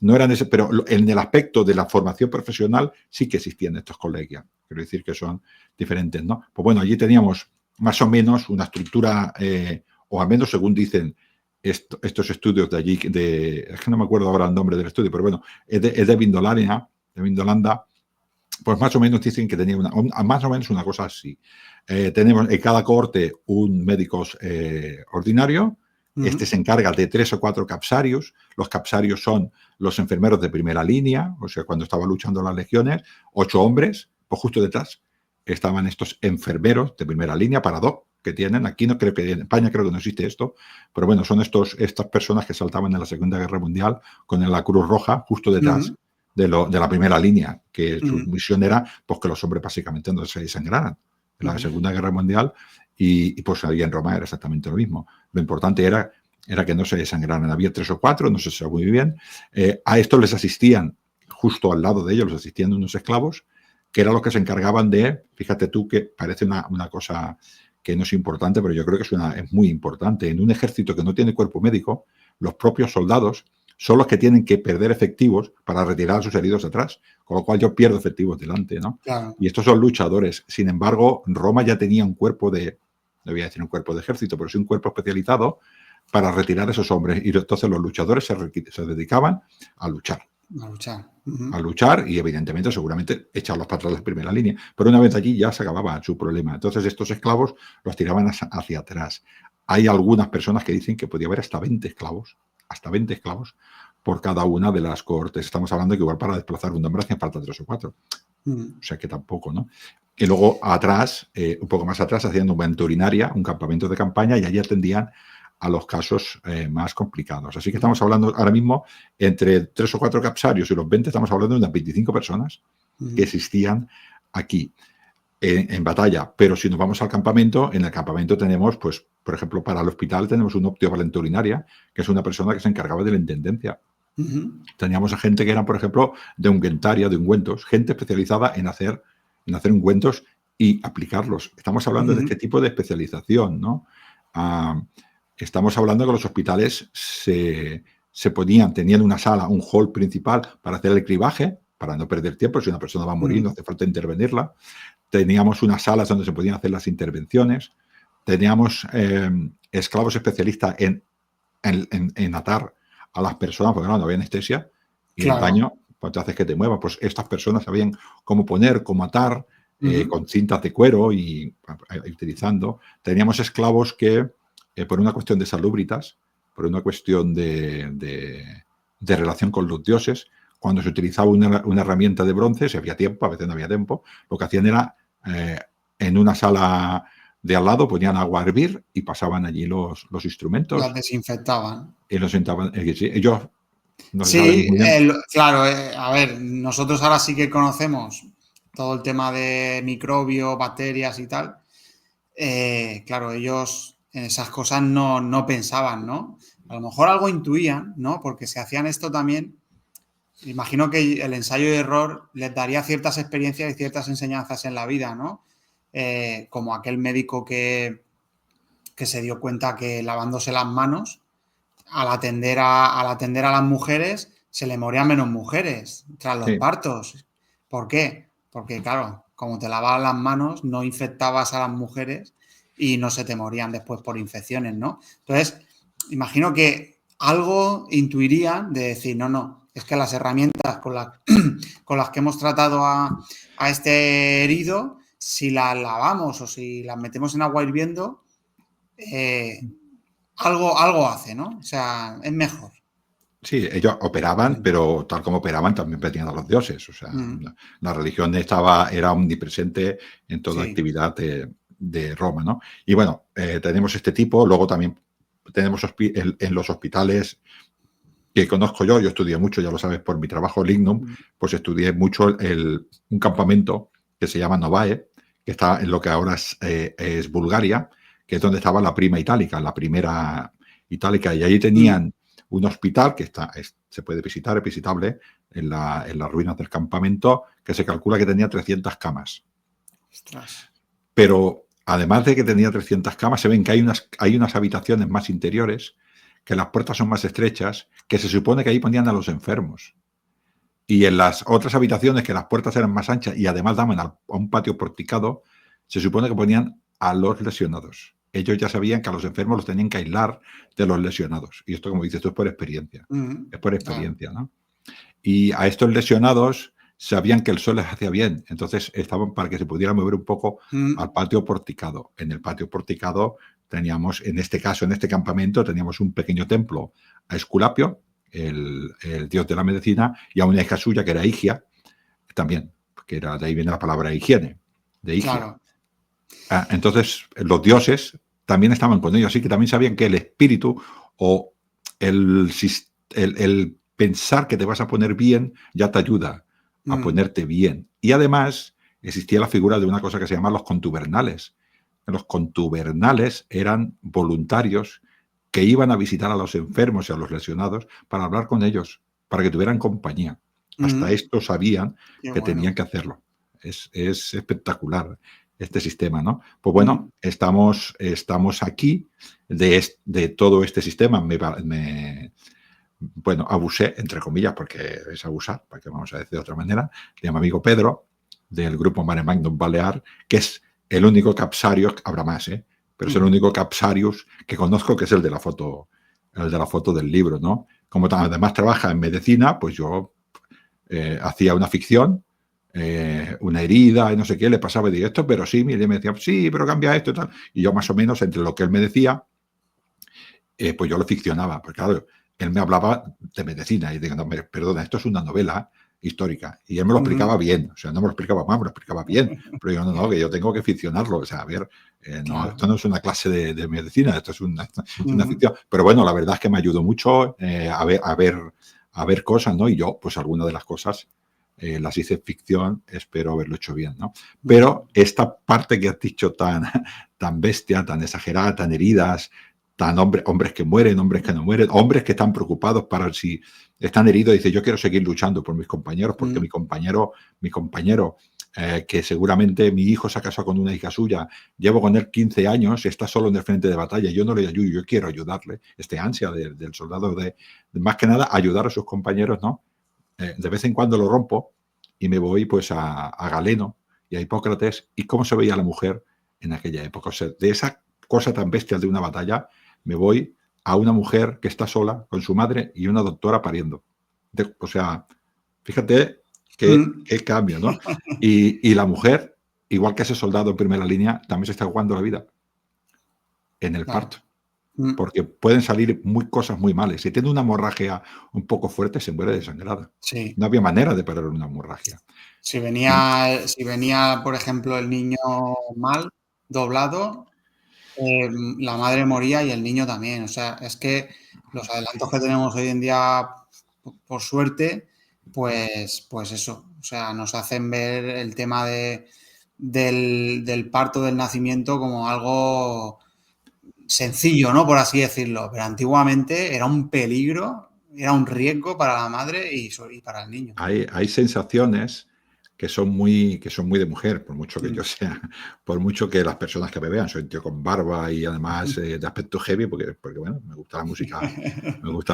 no eran ese, pero en el aspecto de la formación profesional sí que existían estos colegios. Quiero decir que son diferentes, ¿no? Pues bueno, allí teníamos más o menos una estructura, o al menos según dicen estos estudios de allí, es que no me acuerdo ahora el nombre del estudio, pero bueno, es de Vindolanda, pues más o menos dicen que tenía más o menos una cosa así. Tenemos en cada cohorte un médico ordinario. Este se encarga de 3 o 4 capsarios. Los capsarios son los enfermeros de primera línea, o sea, cuando estaban luchando las legiones, 8 hombres, pues justo detrás estaban estos enfermeros de primera línea para 2 que tienen. Aquí no creo que en España creo que no existe esto, pero bueno, son estas personas que saltaban en la Segunda Guerra Mundial con la Cruz Roja justo detrás de la primera línea, que su misión era pues que los hombres básicamente no se desangraran en la Segunda Guerra Mundial, y pues ahí en Roma era exactamente lo mismo. Lo importante era que no se desangraran. Había 3 o 4, no se sabe muy bien. A esto les asistían, justo al lado de ellos, les asistían unos esclavos, que eran los que se encargaban de, fíjate tú que parece una cosa que no es importante, pero yo creo que es muy importante. En un ejército que no tiene cuerpo médico, los propios soldados son los que tienen que perder efectivos para retirar a sus heridos atrás, con lo cual yo pierdo efectivos delante, ¿no? Claro. Y estos son luchadores. Sin embargo, Roma ya tenía un cuerpo no voy a decir un cuerpo de ejército, pero sí un cuerpo especializado para retirar a esos hombres. Y entonces los luchadores se dedicaban a luchar. A luchar y, evidentemente, seguramente echarlos para atrás de la primera línea. Pero una vez allí ya se acababa su problema. Entonces estos esclavos los tiraban hacia atrás. Hay algunas personas que dicen que podía haber hasta 20 esclavos por cada una de las cohortes. Estamos hablando que igual para desplazar un hombre hacían falta 3 o 4. O sea que tampoco, ¿no? Y luego atrás, un poco más atrás, hacían una urinaria, un campamento de campaña, y allí atendían a los casos más complicados. Así que estamos hablando ahora mismo, entre 3 o 4 capsarios y los 20, estamos hablando de unas 25 personas que existían aquí en batalla. Pero si nos vamos al campamento, en el campamento tenemos, pues, por ejemplo, para el hospital tenemos un optiovalente urinaria, que es una persona que se encargaba de la intendencia. Teníamos a gente que eran, por ejemplo, de ungüentaria, de ungüentos, gente especializada en hacer ungüentos y aplicarlos. Estamos hablando de este tipo de especialización, ¿no? Estamos hablando que los hospitales se tenían una sala, un hall principal para hacer el cribaje, para no perder tiempo. Si una persona va a morir, no hace falta intervenirla. Teníamos unas salas donde se podían hacer las intervenciones. Teníamos esclavos especialistas en atar a las personas, porque no había anestesia. Y el daño, pues te haces que te muevas. Pues estas personas sabían cómo poner, cómo atar, con cintas de cuero y utilizando. Teníamos esclavos que, por una cuestión de salubritas, por una cuestión de relación con los dioses, cuando se utilizaba una herramienta de bronce, si había tiempo, a veces no había tiempo, lo que hacían era, en una sala de al lado, ponían agua a hervir y pasaban allí los instrumentos. Las desinfectaban. Y los sentaban. Ellos no sí, claro, a ver, nosotros ahora sí que conocemos todo el tema de microbios, bacterias y tal. Claro, ellos en esas cosas no pensaban, ¿no? A lo mejor algo intuían, ¿no? Porque si hacían esto también, imagino que el ensayo y error les daría ciertas experiencias y ciertas enseñanzas en la vida, ¿no? Como aquel médico que se dio cuenta que lavándose las manos, al atender a las mujeres, se le morían menos mujeres tras los partos. ¿Por qué? Porque, claro, como te lavabas las manos, no infectabas a las mujeres y no se te morían después por infecciones, ¿no? Entonces, imagino que algo intuirían de decir, no, es que las herramientas con las que hemos tratado a este herido, si las lavamos o si las metemos en agua hirviendo, algo hace, ¿no? O sea, es mejor. Sí, ellos operaban, pero tal como operaban también pedían a los dioses. O sea, la religión era omnipresente en toda actividad de Roma, ¿no? Y bueno, tenemos este tipo. Luego también tenemos en los hospitales que conozco yo estudié mucho, ya lo sabes, por mi trabajo Lignum, pues estudié mucho un campamento que se llama Novae, que está en lo que ahora es Bulgaria, que es donde estaba la prima itálica, la primera itálica, y allí tenían un hospital que se puede visitar, es visitable, en las ruinas del campamento, que se calcula que tenía 300 camas. Ostras. Pero además de que tenía 300 camas, se ven que hay unas habitaciones más interiores, que las puertas son más estrechas, que se supone que ahí ponían a los enfermos. Y en las otras habitaciones, que las puertas eran más anchas y además daban a un patio porticado, se supone que ponían a los lesionados. Ellos ya sabían que a los enfermos los tenían que aislar de los lesionados. Y esto, como dices, esto es por experiencia. Es por experiencia, ¿no? Y a estos lesionados sabían que el sol les hacía bien. Entonces estaban para que se pudiera mover un poco al patio porticado. En el patio porticado teníamos, en este caso, en este campamento, teníamos un pequeño templo a Esculapio, el dios de la medicina, y a una hija suya que era Higia, también, que de ahí viene la palabra higiene, de Higia. Claro. Entonces, los dioses también estaban con ellos, así que también sabían que el espíritu o el pensar que te vas a poner bien ya te ayuda a ponerte bien. Y además existía la figura de una cosa que se llama los contubernales. Los contubernales eran voluntarios que iban a visitar a los enfermos y a los lesionados para hablar con ellos, para que tuvieran compañía. Hasta esto sabían que tenían que hacerlo. Es espectacular este sistema, ¿no? Pues bueno, estamos aquí de todo este sistema. Bueno, abusé, entre comillas, porque es abusar, para que vamos a decir de otra manera, de mi amigo Pedro, del grupo Mare Magnum Balear, que es el único Capsarius, habrá más, pero es el único Capsarius que conozco, que es el de la foto del libro, ¿no? Como además trabaja en medicina, pues yo hacía una ficción, una herida y no sé qué, le pasaba directo, pero sí, y él me decía, sí, pero cambia esto y tal. Y yo más o menos, entre lo que él me decía, pues yo lo ficcionaba, porque claro, él me hablaba de medicina y digo, no, perdona, esto es una novela histórica. Y él me lo explicaba bien, o sea, no me lo explicaba mal, me lo explicaba bien. Pero yo, no, que yo tengo que ficcionarlo. O sea, a ver, no, esto no es una clase de medicina, esto es una ficción. Pero bueno, la verdad es que me ayudó mucho a ver cosas, ¿no? Y yo, pues algunas de las cosas las hice en ficción, espero haberlo hecho bien, ¿no? Pero esta parte que has dicho tan bestia, tan exagerada, tan heridas, hombres que mueren, hombres que no mueren, hombres que están preocupados para si están heridos, dice, yo quiero seguir luchando por mis compañeros, porque mi compañero que seguramente mi hijo se ha casado con una hija suya, llevo con él 15 años, está solo en el frente de batalla, yo no le ayudo, yo quiero ayudarle, ansia del soldado de más que nada ayudar a sus compañeros, ¿no? De vez en cuando lo rompo y me voy pues a Galeno y a Hipócrates y cómo se veía la mujer en aquella época. O sea, de esa cosa tan bestial de una batalla, me voy a una mujer que está sola con su madre y una doctora pariendo. O sea, fíjate qué cambio, ¿no? Y la mujer, igual que ese soldado en primera línea, también se está jugando la vida en el parto. Porque pueden salir cosas muy malas. Si tiene una hemorragia un poco fuerte, se muere desangrada. Sí. No había manera de parar una hemorragia. Si venía, por ejemplo, el niño mal, doblado, la madre moría y el niño también. O sea, es que los adelantos que tenemos hoy en día, por suerte, pues eso. O sea, nos hacen ver el tema del parto, del nacimiento, como algo sencillo, ¿no? Por así decirlo. Pero antiguamente era un peligro, era un riesgo para la madre y para el niño. Hay sensaciones que son muy de mujer, por mucho que yo sea, por mucho que las personas que me vean, soy un tío con barba y además de aspecto heavy, porque bueno, me gusta la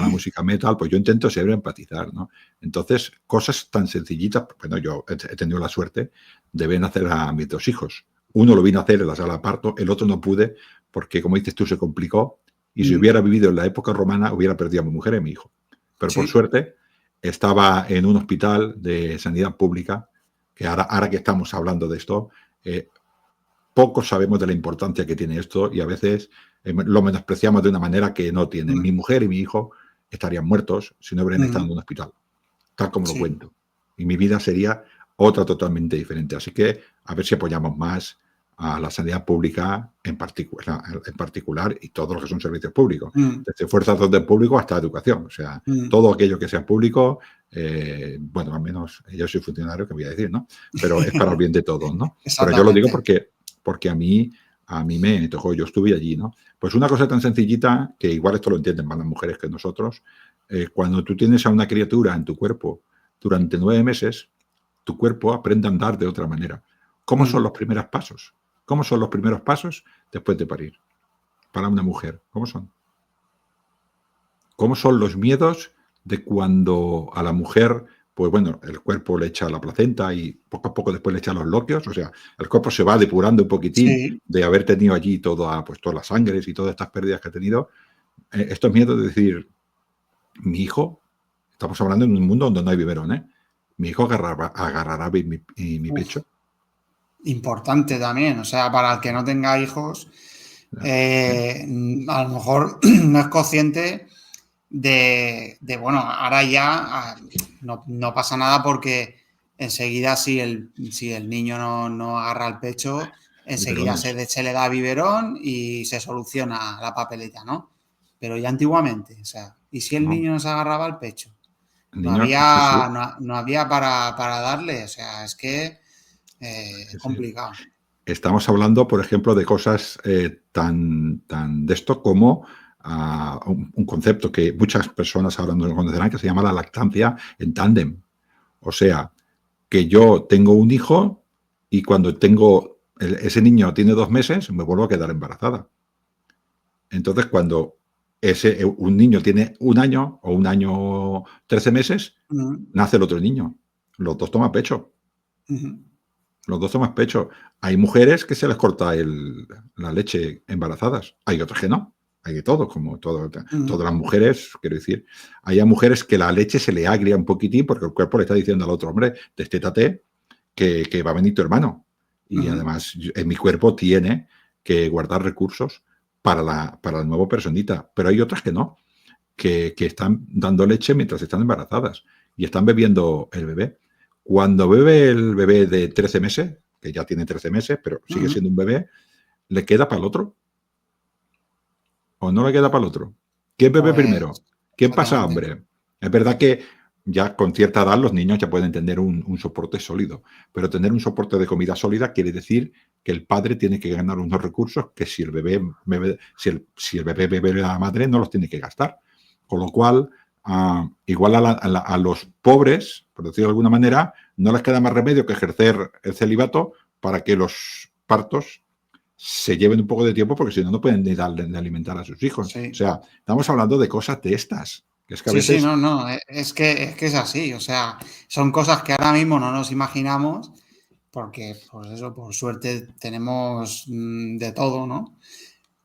música metal, pues yo intento siempre empatizar, ¿no? Entonces, cosas tan sencillitas, bueno, yo he tenido la suerte de ver nacer a mis 2 hijos. Uno lo vine a hacer en la sala de parto, el otro no pude, porque como dices tú, se complicó, y si hubiera vivido en la época romana, hubiera perdido a mi mujer y a mi hijo. Pero por suerte, estaba en un hospital de sanidad pública, que ahora que estamos hablando de esto, poco sabemos de la importancia que tiene esto y a veces lo menospreciamos de una manera que no tiene. Mi mujer y mi hijo estarían muertos si no hubieran estado en un hospital, tal como lo cuento. Y mi vida sería otra totalmente diferente. Así que a ver si apoyamos más a la sanidad pública en particular y todos los que son servicios públicos, desde fuerzas de orden público hasta educación. O sea, todo aquello que sea público, bueno, al menos yo soy funcionario, que voy a decir, ¿no? Pero es para el bien de todos, ¿no? Pero yo lo digo porque a mí me tocó, yo estuve allí, ¿no? Pues una cosa tan sencillita, que igual esto lo entienden más las mujeres que nosotros, cuando tú tienes a una criatura en tu cuerpo durante 9 meses, tu cuerpo aprende a andar de otra manera. ¿Cómo son los primeros pasos? ¿Cómo son los primeros pasos después de parir? Para una mujer, ¿cómo son? ¿Cómo son los miedos de cuando a la mujer, pues bueno, el cuerpo le echa la placenta y poco a poco después le echa los lóqueos? O sea, el cuerpo se va depurando un poquitín de haber tenido allí todas las sangres y todas estas pérdidas que ha tenido. Estos miedos de decir, mi hijo, estamos hablando en un mundo donde no hay biberón, ¿eh? Mi hijo agarrará mi pecho. Importante también, o sea, para el que no tenga hijos, a lo mejor no es consciente de bueno, ahora ya no pasa nada porque enseguida si el niño no agarra el pecho, enseguida se le da biberón y se soluciona la papeleta, ¿no? Pero ya antiguamente, o sea, ¿y si el niño no se agarraba el pecho? No había para darle, o sea, es que es complicado. Estamos hablando, por ejemplo, de cosas tan de esto como un concepto que muchas personas ahora no conocerán, que se llama la lactancia en tándem. O sea, que yo tengo un hijo y cuando ese niño tiene 2 meses, me vuelvo a quedar embarazada. Entonces, cuando un niño tiene 1 año o 1 año 13 meses, nace el otro niño. Los dos toman pecho. Los dos toman pecho. Hay mujeres que se les corta la leche embarazadas. Hay otras que no. Hay de todo, como todas las mujeres, quiero decir. Hay mujeres que la leche se le agria un poquitín porque el cuerpo le está diciendo al otro hombre, destétate, que va a venir tu hermano. Y además, en mi cuerpo tiene que guardar recursos para la nueva personita. Pero hay otras que no, que están dando leche mientras están embarazadas y están bebiendo el bebé. Cuando bebe el bebé de 13 meses, que ya tiene 13 meses, pero sigue siendo un bebé, ¿le queda para el otro? ¿O no le queda para el otro? ¿Quién bebe primero? ¿Quién pasa hambre? Es verdad que ya con cierta edad los niños ya pueden tener un soporte sólido, pero tener un soporte de comida sólida quiere decir que el padre tiene que ganar unos recursos que si el bebé bebe de la madre no los tiene que gastar. Con lo cual, igual a los pobres, por decirlo de alguna manera, no les queda más remedio que ejercer el celibato para que los partos se lleven un poco de tiempo, porque si no, no pueden ni darle de alimentar a sus hijos. Sí. O sea, estamos hablando de cosas de estas. Que es que a Sí, veces, no, es que es así, o sea, son cosas que ahora mismo no nos imaginamos porque, pues eso, por suerte tenemos de todo, ¿no?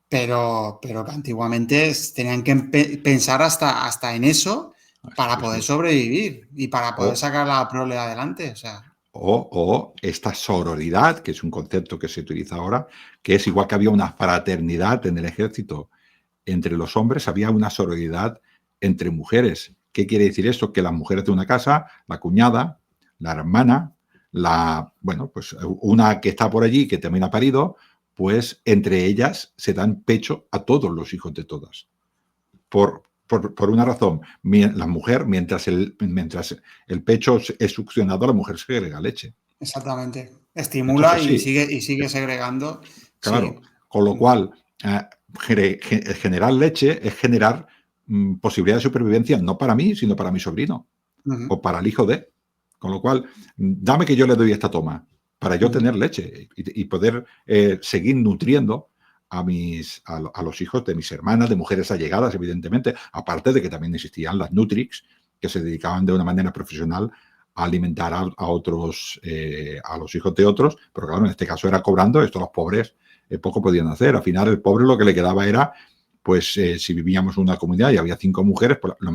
Pero que antiguamente tenían que pensar hasta en eso para sí, poder sí. sobrevivir y para poder O, sacar la prole adelante, o sea. o esta sororidad, que es un concepto que se utiliza ahora, que es igual que había una fraternidad en el ejército entre los hombres, había una sororidad entre mujeres. ¿Qué quiere decir esto? Que las mujeres de una casa, la cuñada, la hermana, bueno, pues una que está por allí, que también ha parido, pues entre ellas se dan pecho a todos los hijos de todas. Por una razón, la mujer, mientras el pecho es succionado, la mujer segrega leche. Exactamente. Esto es Estimula y así, sigue segregando. claro. Sí. Con lo cual, generar leche es generar posibilidad de supervivencia no para mí, sino para mi sobrino Ujú, o para el hijo de. Con lo cual, dame que yo le doy esta toma para yo ujú. tener leche y poder seguir nutriendo a los hijos de mis hermanas, de mujeres allegadas, evidentemente, aparte de que también existían las Nutrix, que se dedicaban de una manera profesional a alimentar a otros, a los hijos de otros, pero claro, en este caso era cobrando, esto los pobres poco podían hacer. Al final, el pobre lo que le quedaba era, pues, si vivíamos en una comunidad y había 5 mujeres, pues lo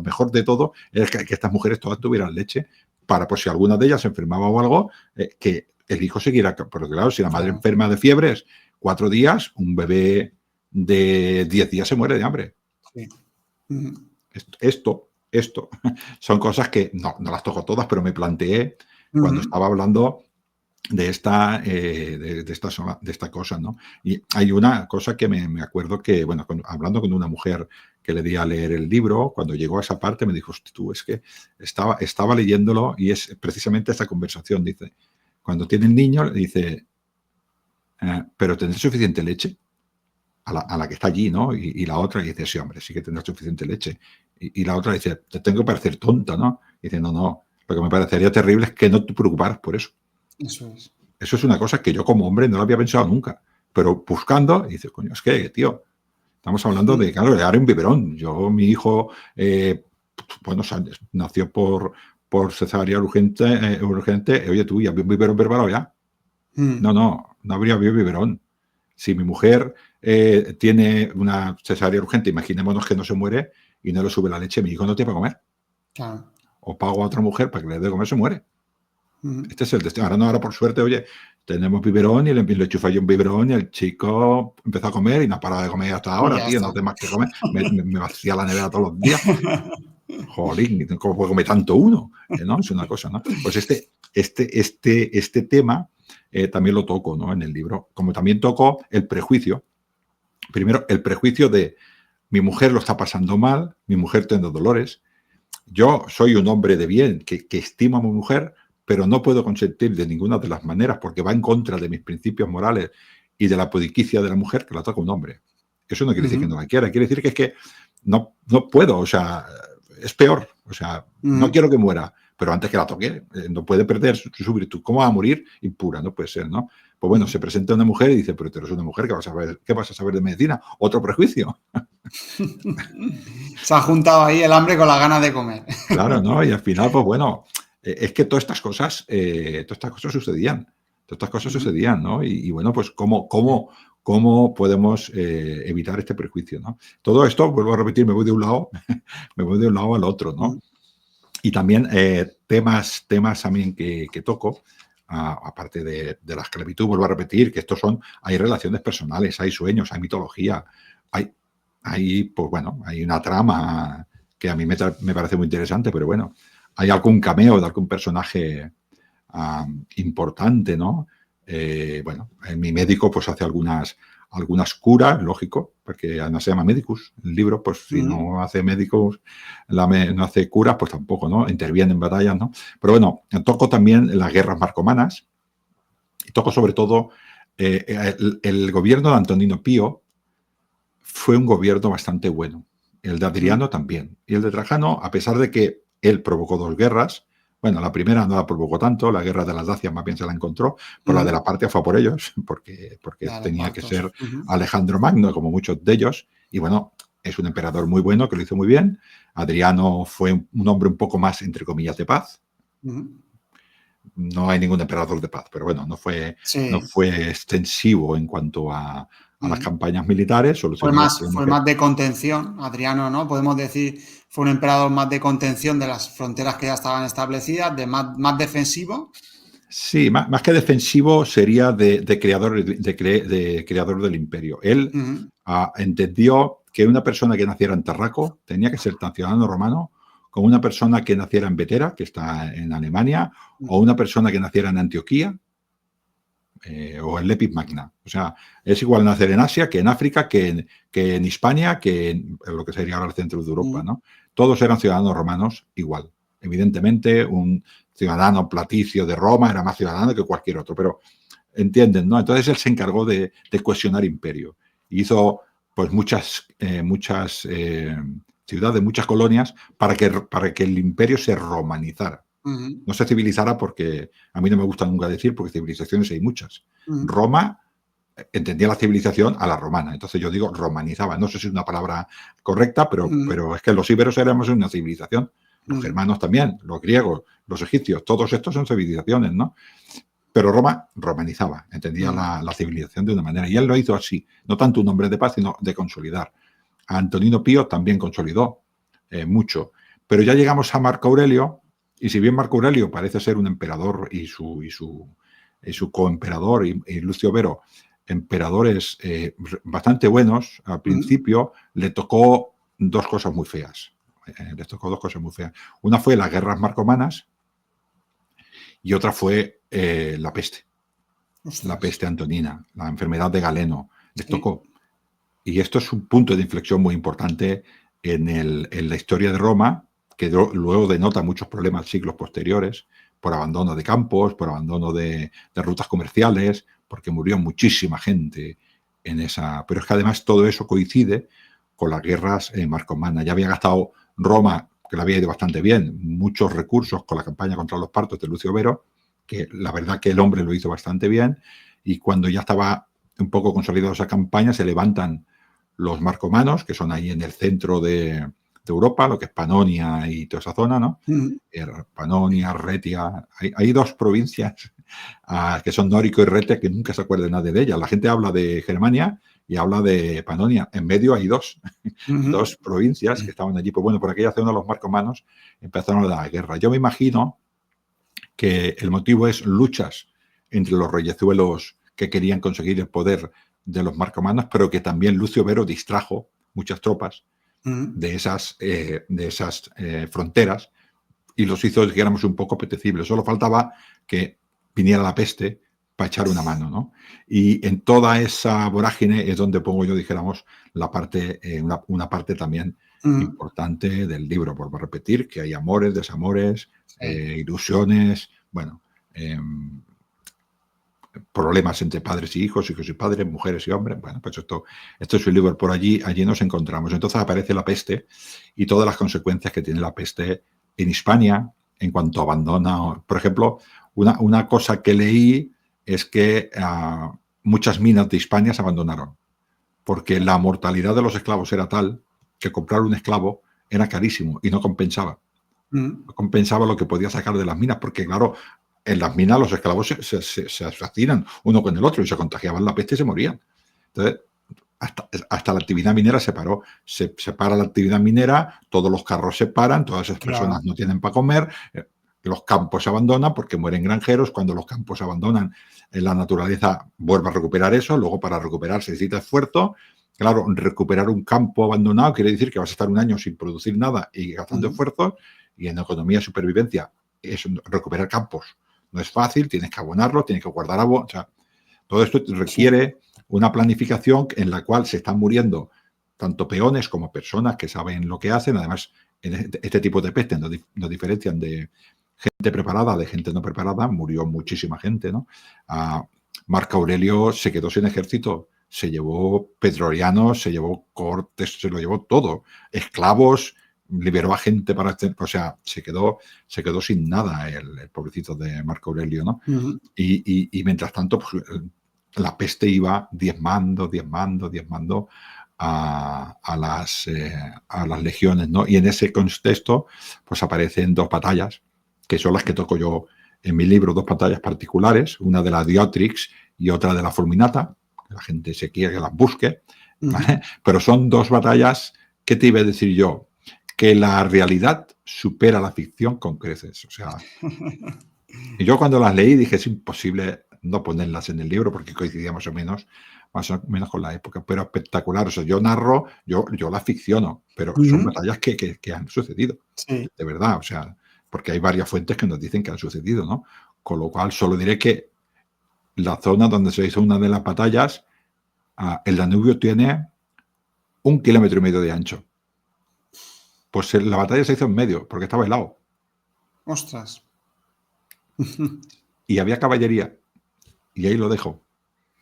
mejor de todo es que estas mujeres todas tuvieran leche para, por si alguna de ellas se enfermaba o algo, que el hijo siguiera. Porque claro, si la madre Claro. enferma de fiebres 4 días, un bebé de 10 días se muere de hambre. Sí. Ujú, Esto son cosas que no las toco todas, pero me planteé cuando ujú. estaba hablando de esta cosa, ¿no? Y hay una cosa que me acuerdo que, bueno, hablando con una mujer que le di a leer el libro, cuando llegó a esa parte me dijo, tú, es que estaba leyéndolo y es precisamente esta conversación, dice, cuando tiene el niño, dice, pero ¿tendré suficiente leche? A la que está allí, ¿no? Y la otra dice, sí, hombre, sí que tendrá suficiente leche. Y la otra dice, te tengo que parecer tonta, ¿no? Y dice, no, lo que me parecería terrible es que no te preocuparas por eso. Eso es. Eso es una cosa que yo como hombre no lo había pensado nunca. Pero buscando, dices, coño, es que, tío, estamos hablando de, claro, de dar un biberón. Mi hijo, bueno, nació por cesárea urgente. Oye, tú, ¿ya había un biberón preparado ya? Mm, No habría habido biberón. Si mi mujer tiene una cesárea urgente, imaginémonos que no se muere y no le sube la leche, mi hijo no tiene para comer. claro. O pago a otra mujer para que le dé de comer, se muere. Ujú. Este es el destino. Ahora por suerte, oye, tenemos biberón y le enchufé yo un biberón y el chico empezó a comer y no ha parado de comer hasta Y ahora, ya tío, está. no tengo más que comer. Me vacía la nevera todos los días. Jolín, ¿cómo puede comer tanto uno? ¿No? Es una cosa, ¿no? Pues este tema también lo toco, ¿no? En el libro. Como también toco el prejuicio. Primero, el prejuicio de mi mujer lo está pasando mal, mi mujer tiene dolores. Yo soy un hombre de bien que estimo a mi mujer, pero no puedo consentir de ninguna de las maneras porque va en contra de mis principios morales y de la pudiquicia de la mujer que la toca un hombre. Eso no quiere decir que no Ujú, la quiera, quiere decir que es que no puedo, o sea, es peor, o sea, no ujú. quiero que muera, pero antes que la toque, no puede perder su virtud. ¿Cómo va a morir? Impura, no puede ser, ¿no? Pues bueno, se presenta una mujer y dice, pero tú eres una mujer, ¿qué vas a saber de medicina? Otro prejuicio. Se ha juntado ahí el hambre con la ganas de comer. Claro, ¿no? Y al final, pues bueno, es que todas estas cosas sucedían. Todas estas cosas Ujú. sucedían, ¿no? Y bueno, pues cómo podemos evitar este prejuicio, ¿no? Todo esto, vuelvo a repetir, me voy de un lado, me voy de un lado al otro, ¿no? Ujú. Y también temas también que toco, aparte de la esclavitud, vuelvo a repetir que hay relaciones personales, hay sueños, hay mitología, pues bueno, hay una trama que a mí me parece muy interesante, pero bueno, hay algún cameo de algún personaje importante, ¿no? Bueno, mi médico pues hace algunas curas, lógico, porque además se llama Medicus, el libro, pues si Ujú. no hace médicos, no hace curas, pues tampoco, ¿no? Interviene en batallas, ¿no? Pero bueno, toco también las guerras marcomanas y toco sobre todo el gobierno de Antonino Pío fue un gobierno bastante bueno. El de Adriano también. Y el de Trajano, a pesar de que él provocó 2 guerras, bueno, la primera no la provocó tanto, la guerra de las Dacias más bien se la encontró, pero la de la Partia fue por ellos, porque Ya, los tenía que partos. ser Alejandro Magno, como muchos de ellos, y bueno, es un emperador muy bueno, que lo hizo muy bien. Adriano fue un hombre un poco más, entre comillas, de paz. No hay ningún emperador de paz, pero bueno, no fue Sí. extensivo en cuanto a las campañas militares, solucionó los problemas. Fue más de contención, Adriano, ¿no? Podemos decir, fue un emperador más de contención de las fronteras que ya estaban establecidas, de más defensivo. Sí, más que defensivo sería de creador, de creador del imperio. Él entendió que una persona que naciera en Tarraco tenía que ser tan ciudadano romano como una persona que naciera en Vetera, que está en Alemania, o una persona que naciera en Antioquía o en Lepis Magna. O sea, es igual nacer en Asia que en África, que en Hispania, que en lo que sería ahora el centro de Europa, ¿no? Todos eran ciudadanos romanos igual. Evidentemente, un ciudadano platicio de Roma era más ciudadano que cualquier otro, pero entienden, ¿no? Entonces él se encargó de cohesionar imperio. Hizo pues muchas ciudades, muchas colonias para que el imperio se romanizara. No se civilizara porque a mí no me gusta nunca decir, porque civilizaciones hay muchas. Roma entendía la civilización a la romana, entonces yo digo romanizaba. No sé si es una palabra correcta, pero es que los íberos éramos una civilización. Los germanos también, los griegos, los egipcios, todos estos son civilizaciones, ¿no? Pero Roma romanizaba, entendía la civilización de una manera. Y él lo hizo así, no tanto un hombre de paz, sino de consolidar. A Antonino Pío también consolidó mucho. Pero ya llegamos a Marco Aurelio, y si bien Marco Aurelio parece ser un emperador y su coemperador y Lucio Vero, emperadores bastante buenos, al principio le tocó 2 cosas muy feas. Les tocó 2 cosas muy feas. Una fue las guerras marcomanas y otra fue la peste. La peste antonina, la enfermedad de Galeno. Les tocó. Y esto es un punto de inflexión muy importante en la historia de Roma, que luego denota muchos problemas siglos posteriores, por abandono de campos, por abandono de rutas comerciales, porque murió muchísima gente en esa. Pero es que además todo eso coincide con las guerras marcomanas. Ya había gastado Roma, que le había ido bastante bien, muchos recursos con la campaña contra los partos de Lucio Vero, que la verdad que el hombre lo hizo bastante bien, y cuando ya estaba un poco consolidada esa campaña, se levantan los marcomanos, que son ahí en el centro de Europa, lo que es Panonia y toda esa zona, ¿no? Panonia, Retia. Hay 2 provincias que son Nórico y Retia, que nunca se acuerda nadie de ellas. La gente habla de Germania y habla de Panonia. En medio hay 2 provincias que estaban allí. Pues bueno, por aquella zona los marcomanos empezaron la guerra. Yo me imagino que el motivo es luchas entre los reyezuelos que querían conseguir el poder de los marcomanos, pero que también Lucio Vero distrajo muchas tropas de esas fronteras y los hizo, digamos, un poco apetecibles. Solo faltaba que viniera la peste para echar una mano, ¿no? Y en toda esa vorágine es donde pongo yo, dijéramos, la parte, una parte también importante del libro. Por repetir, que hay amores, desamores, ilusiones, bueno, problemas entre padres y hijos y padres, mujeres y hombres. Bueno, pues esto es un libro. Por allí nos encontramos. Entonces aparece la peste y todas las consecuencias que tiene la peste en Hispania en cuanto abandona. Por ejemplo, una cosa que leí es que muchas minas de Hispania se abandonaron porque la mortalidad de los esclavos era tal que comprar un esclavo era carísimo y no compensaba. No compensaba lo que podía sacar de las minas, porque claro, en las minas los esclavos se asesinan uno con el otro y se contagiaban la peste y se morían. Entonces, hasta la actividad minera se paró. Se para la actividad minera, todos los carros se paran, todas esas personas no tienen para comer, los campos se abandonan porque mueren granjeros. Cuando los campos se abandonan, la naturaleza vuelve a recuperar eso. Luego, para recuperar se necesita esfuerzo. Claro, recuperar un campo abandonado quiere decir que vas a estar un año sin producir nada y gastando esfuerzos. Y en economía de supervivencia, es recuperar campos no es fácil, tienes que abonarlo, tienes que guardar agua. O sea, todo esto requiere una planificación en la cual se están muriendo tanto peones como personas que saben lo que hacen. Además, en este tipo de peste nos diferencian de gente preparada de gente no preparada. Murió muchísima gente, ¿no? Marco Aurelio se quedó sin ejército se llevó petrolianos, se llevó cortes, se lo llevó todo, esclavos, liberó a gente para... O sea, se quedó sin nada el pobrecito de Marco Aurelio, ¿no? Ujú. Y mientras tanto, pues, la peste iba diezmando a las legiones, ¿no? Y en ese contexto, pues aparecen dos batallas, que son las que toco yo en mi libro, dos batallas particulares, una de la Diotrix y otra de la Fulminata, que la gente se quiere que las busque, ¿vale? Pero son dos batallas, ¿qué te iba a decir yo? Que la realidad supera la ficción con creces, o sea... Y yo cuando las leí dije, es imposible no ponerlas en el libro porque coincidía más o menos con la época, pero espectacular. O sea, yo narro, yo las ficciono, pero son batallas que han sucedido, Sí. de verdad. O sea, porque hay varias fuentes que nos dicen que han sucedido, ¿no? Con lo cual, solo diré que la zona donde se hizo una de las batallas, el Danubio tiene 1,5 kilómetros de ancho. Pues la batalla se hizo en medio, porque estaba helado. Ostras. Y había caballería. Y ahí lo dejo.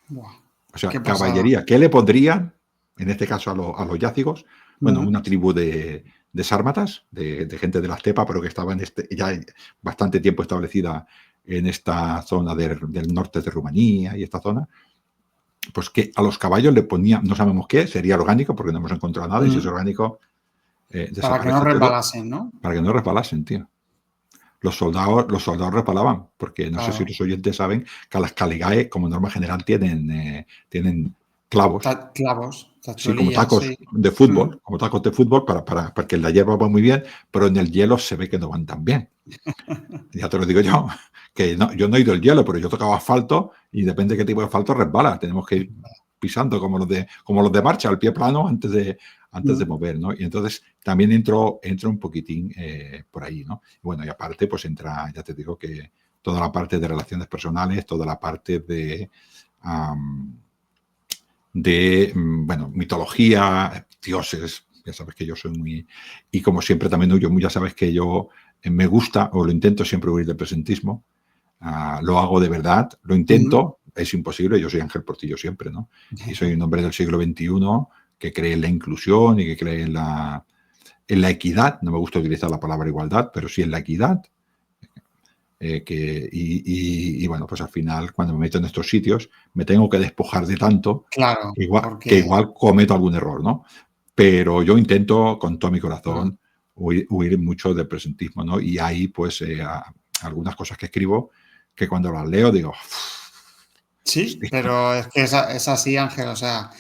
Buah, O sea, qué caballería. pasada. ¿Qué le pondrían, en este caso a los yácigos? Bueno, una tribu de sármatas, de gente de la estepa, pero que estaba ya bastante tiempo establecida en esta zona del norte de Rumanía y esta zona. Pues que a los caballos le ponían, no sabemos qué, sería orgánico, porque no hemos encontrado nada, y si es orgánico, Para que no desaparece todo, resbalasen, ¿no? para que no resbalasen, tío. Los soldados resbalaban, porque no sé si los oyentes saben que a las Caligae, como norma general, tienen clavos. Clavos, Sí, como tachuelillas, tacos sí. de fútbol, porque en la hierba van muy bien, pero en el hielo se ve que no van tan bien. Ya te lo digo yo, que no, yo no he ido el hielo, pero yo tocaba asfalto y depende de qué tipo de asfalto resbala. Tenemos que ir pisando como los de marcha, al pie plano, antes de mover, ¿no? Y entonces también entro un poquitín por ahí, ¿no? Y bueno, y aparte, pues entra, ya te digo que toda la parte de relaciones personales, toda la parte de bueno, mitología, dioses. Ya sabes que yo soy muy... Y como siempre también huyo, ya sabes que yo me gusta, o lo intento siempre huir del presentismo. Lo hago de verdad, lo intento, es imposible, yo soy Ángel Portillo siempre, ¿no? Y soy un hombre del siglo XXI que cree en la inclusión y que cree en la equidad. No me gusta utilizar la palabra igualdad, pero sí en la equidad. Y bueno, pues al final, cuando me meto en estos sitios, me tengo que despojar de tanto, Claro, que igual cometo algún error, ¿no? Pero yo intento, con todo mi corazón, huir mucho del presentismo, ¿no? Y hay, pues, algunas cosas que escribo que cuando las leo digo... Sí, hostia. pero es que es así, Ángel. O sea,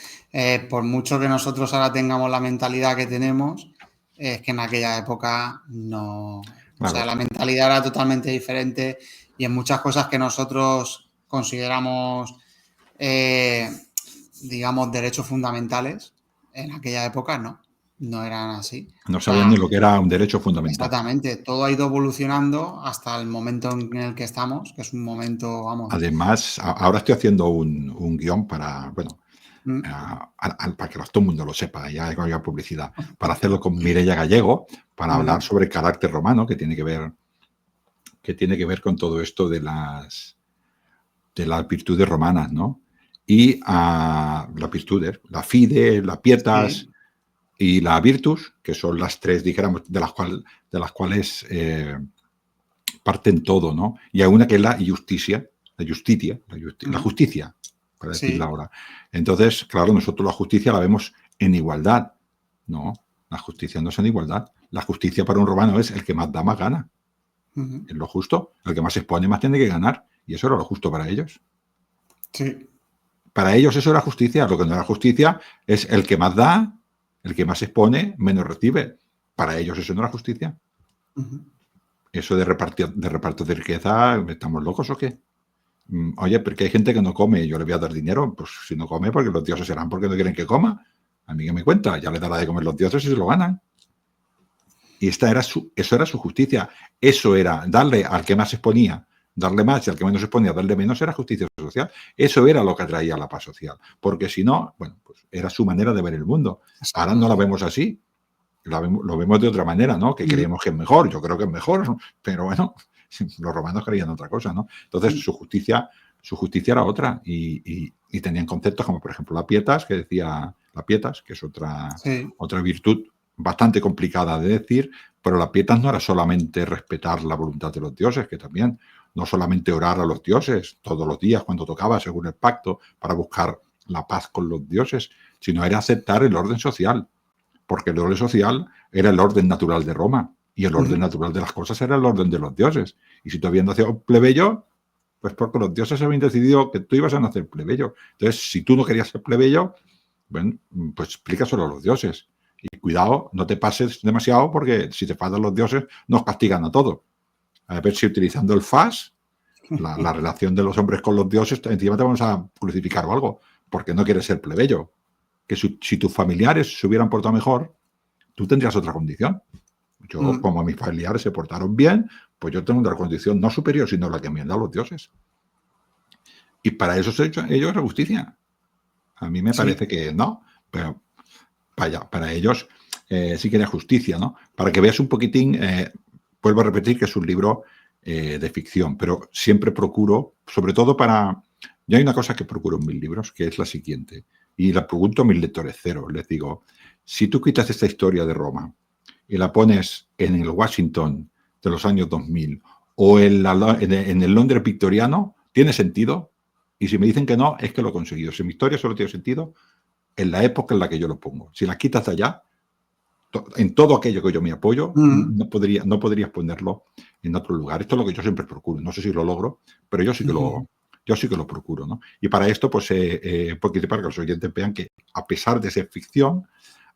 por mucho que nosotros ahora tengamos la mentalidad que tenemos, es que en aquella época no... O sea, Claro, la mentalidad era totalmente diferente y en muchas cosas que nosotros consideramos, digamos, derechos fundamentales, en aquella época no eran así. no O sabían ni sea, lo que era un derecho fundamental. exactamente, todo ha ido evolucionando hasta el momento en el que estamos, que es un momento, vamos. Además, ahora estoy haciendo un guión para, bueno, para que todo el mundo lo sepa, ya hay publicidad, para hacerlo con Mireia Gallego, para hablar sobre el carácter romano, que tiene que ver con todo esto de las virtudes romanas, ¿no? Y las virtudes, la fide, la pietas Sí, y la virtus, que son las tres, dijéramos, de las cuales parten todo, ¿no? Y hay una que es la justicia, la justicia, para decirla sí. ahora. Entonces, claro, nosotros la justicia la vemos en igualdad. No, la justicia no es en igualdad. La justicia para un romano es el que más da, más gana. Es lo justo. El que más se expone, más tiene que ganar. Y eso era lo justo para ellos. Sí. Para ellos eso era justicia. Lo que no era justicia es el que más da, el que más se expone, menos recibe. Para ellos eso no era justicia. Eso de reparto de riqueza, ¿estamos locos o qué? Oye, porque hay gente que no come, yo le voy a dar dinero. Pues si no come, porque los dioses serán porque no quieren que coma. A mí que me cuenta, ya le dará de comer los dioses y se lo ganan. Y eso era su justicia. Eso era darle al que más se exponía, darle más, y al que menos se exponía, darle menos, era justicia social. Eso era lo que atraía la paz social. Porque si no, bueno, pues era su manera de ver el mundo. Ahora no la vemos así. Lo vemos de otra manera, ¿no? Que creemos que es mejor. Yo creo que es mejor, ¿no? Pero bueno, los romanos creían otra cosa, ¿no? Entonces su justicia era otra y y tenían conceptos como, por ejemplo, la pietas, que decía la pietas, que es otra virtud bastante complicada de decir, pero la pietas no era solamente respetar la voluntad de los dioses, que también, no solamente orar a los dioses todos los días cuando tocaba, según el pacto, para buscar la paz con los dioses, sino era aceptar el orden social, porque el orden social era el orden natural de Roma, y el orden natural de las cosas era el orden de los dioses. Y si tú habías nacido plebeyo, pues porque los dioses habían decidido que tú ibas a nacer plebeyo. Entonces, si tú no querías ser plebeyo, bueno, pues explícaselo a los dioses. Y cuidado, no te pases demasiado, porque si te faltan los dioses, nos castigan a todos. A ver si utilizando el FAS, la relación de los hombres con los dioses, encima te vamos a crucificar o algo, porque no quieres ser plebeyo. Que si tus familiares se hubieran portado mejor, tú tendrías otra condición. Yo, como mis familiares se portaron bien, pues yo tengo una condición no superior, sino la que me han dado los dioses. Y para eso se ha hecho ellos la justicia. A mí me parece que no, pero para ellos sí que era justicia, ¿no? Para que veas un poquitín, vuelvo a repetir que es un libro de ficción, pero siempre procuro, sobre todo yo hay una cosa que procuro en mis libros, que es la siguiente, y la pregunto a mis lectores cero, les digo, si tú quitas esta historia de Roma y la pones en el Washington de los años 2000 o en el Londres victoriano, ¿tiene sentido? Y si me dicen que no, es que lo he conseguido. Si mi historia solo tiene sentido en la época en la que yo lo pongo. Si la quitas de allá, en todo aquello que yo me apoyo, no podrías ponerlo en otro lugar. Esto es lo que yo siempre procuro. No sé si lo logro, pero yo sí que lo procuro, ¿no? Y para esto, pues, porque para que los oyentes vean que a pesar de ser ficción,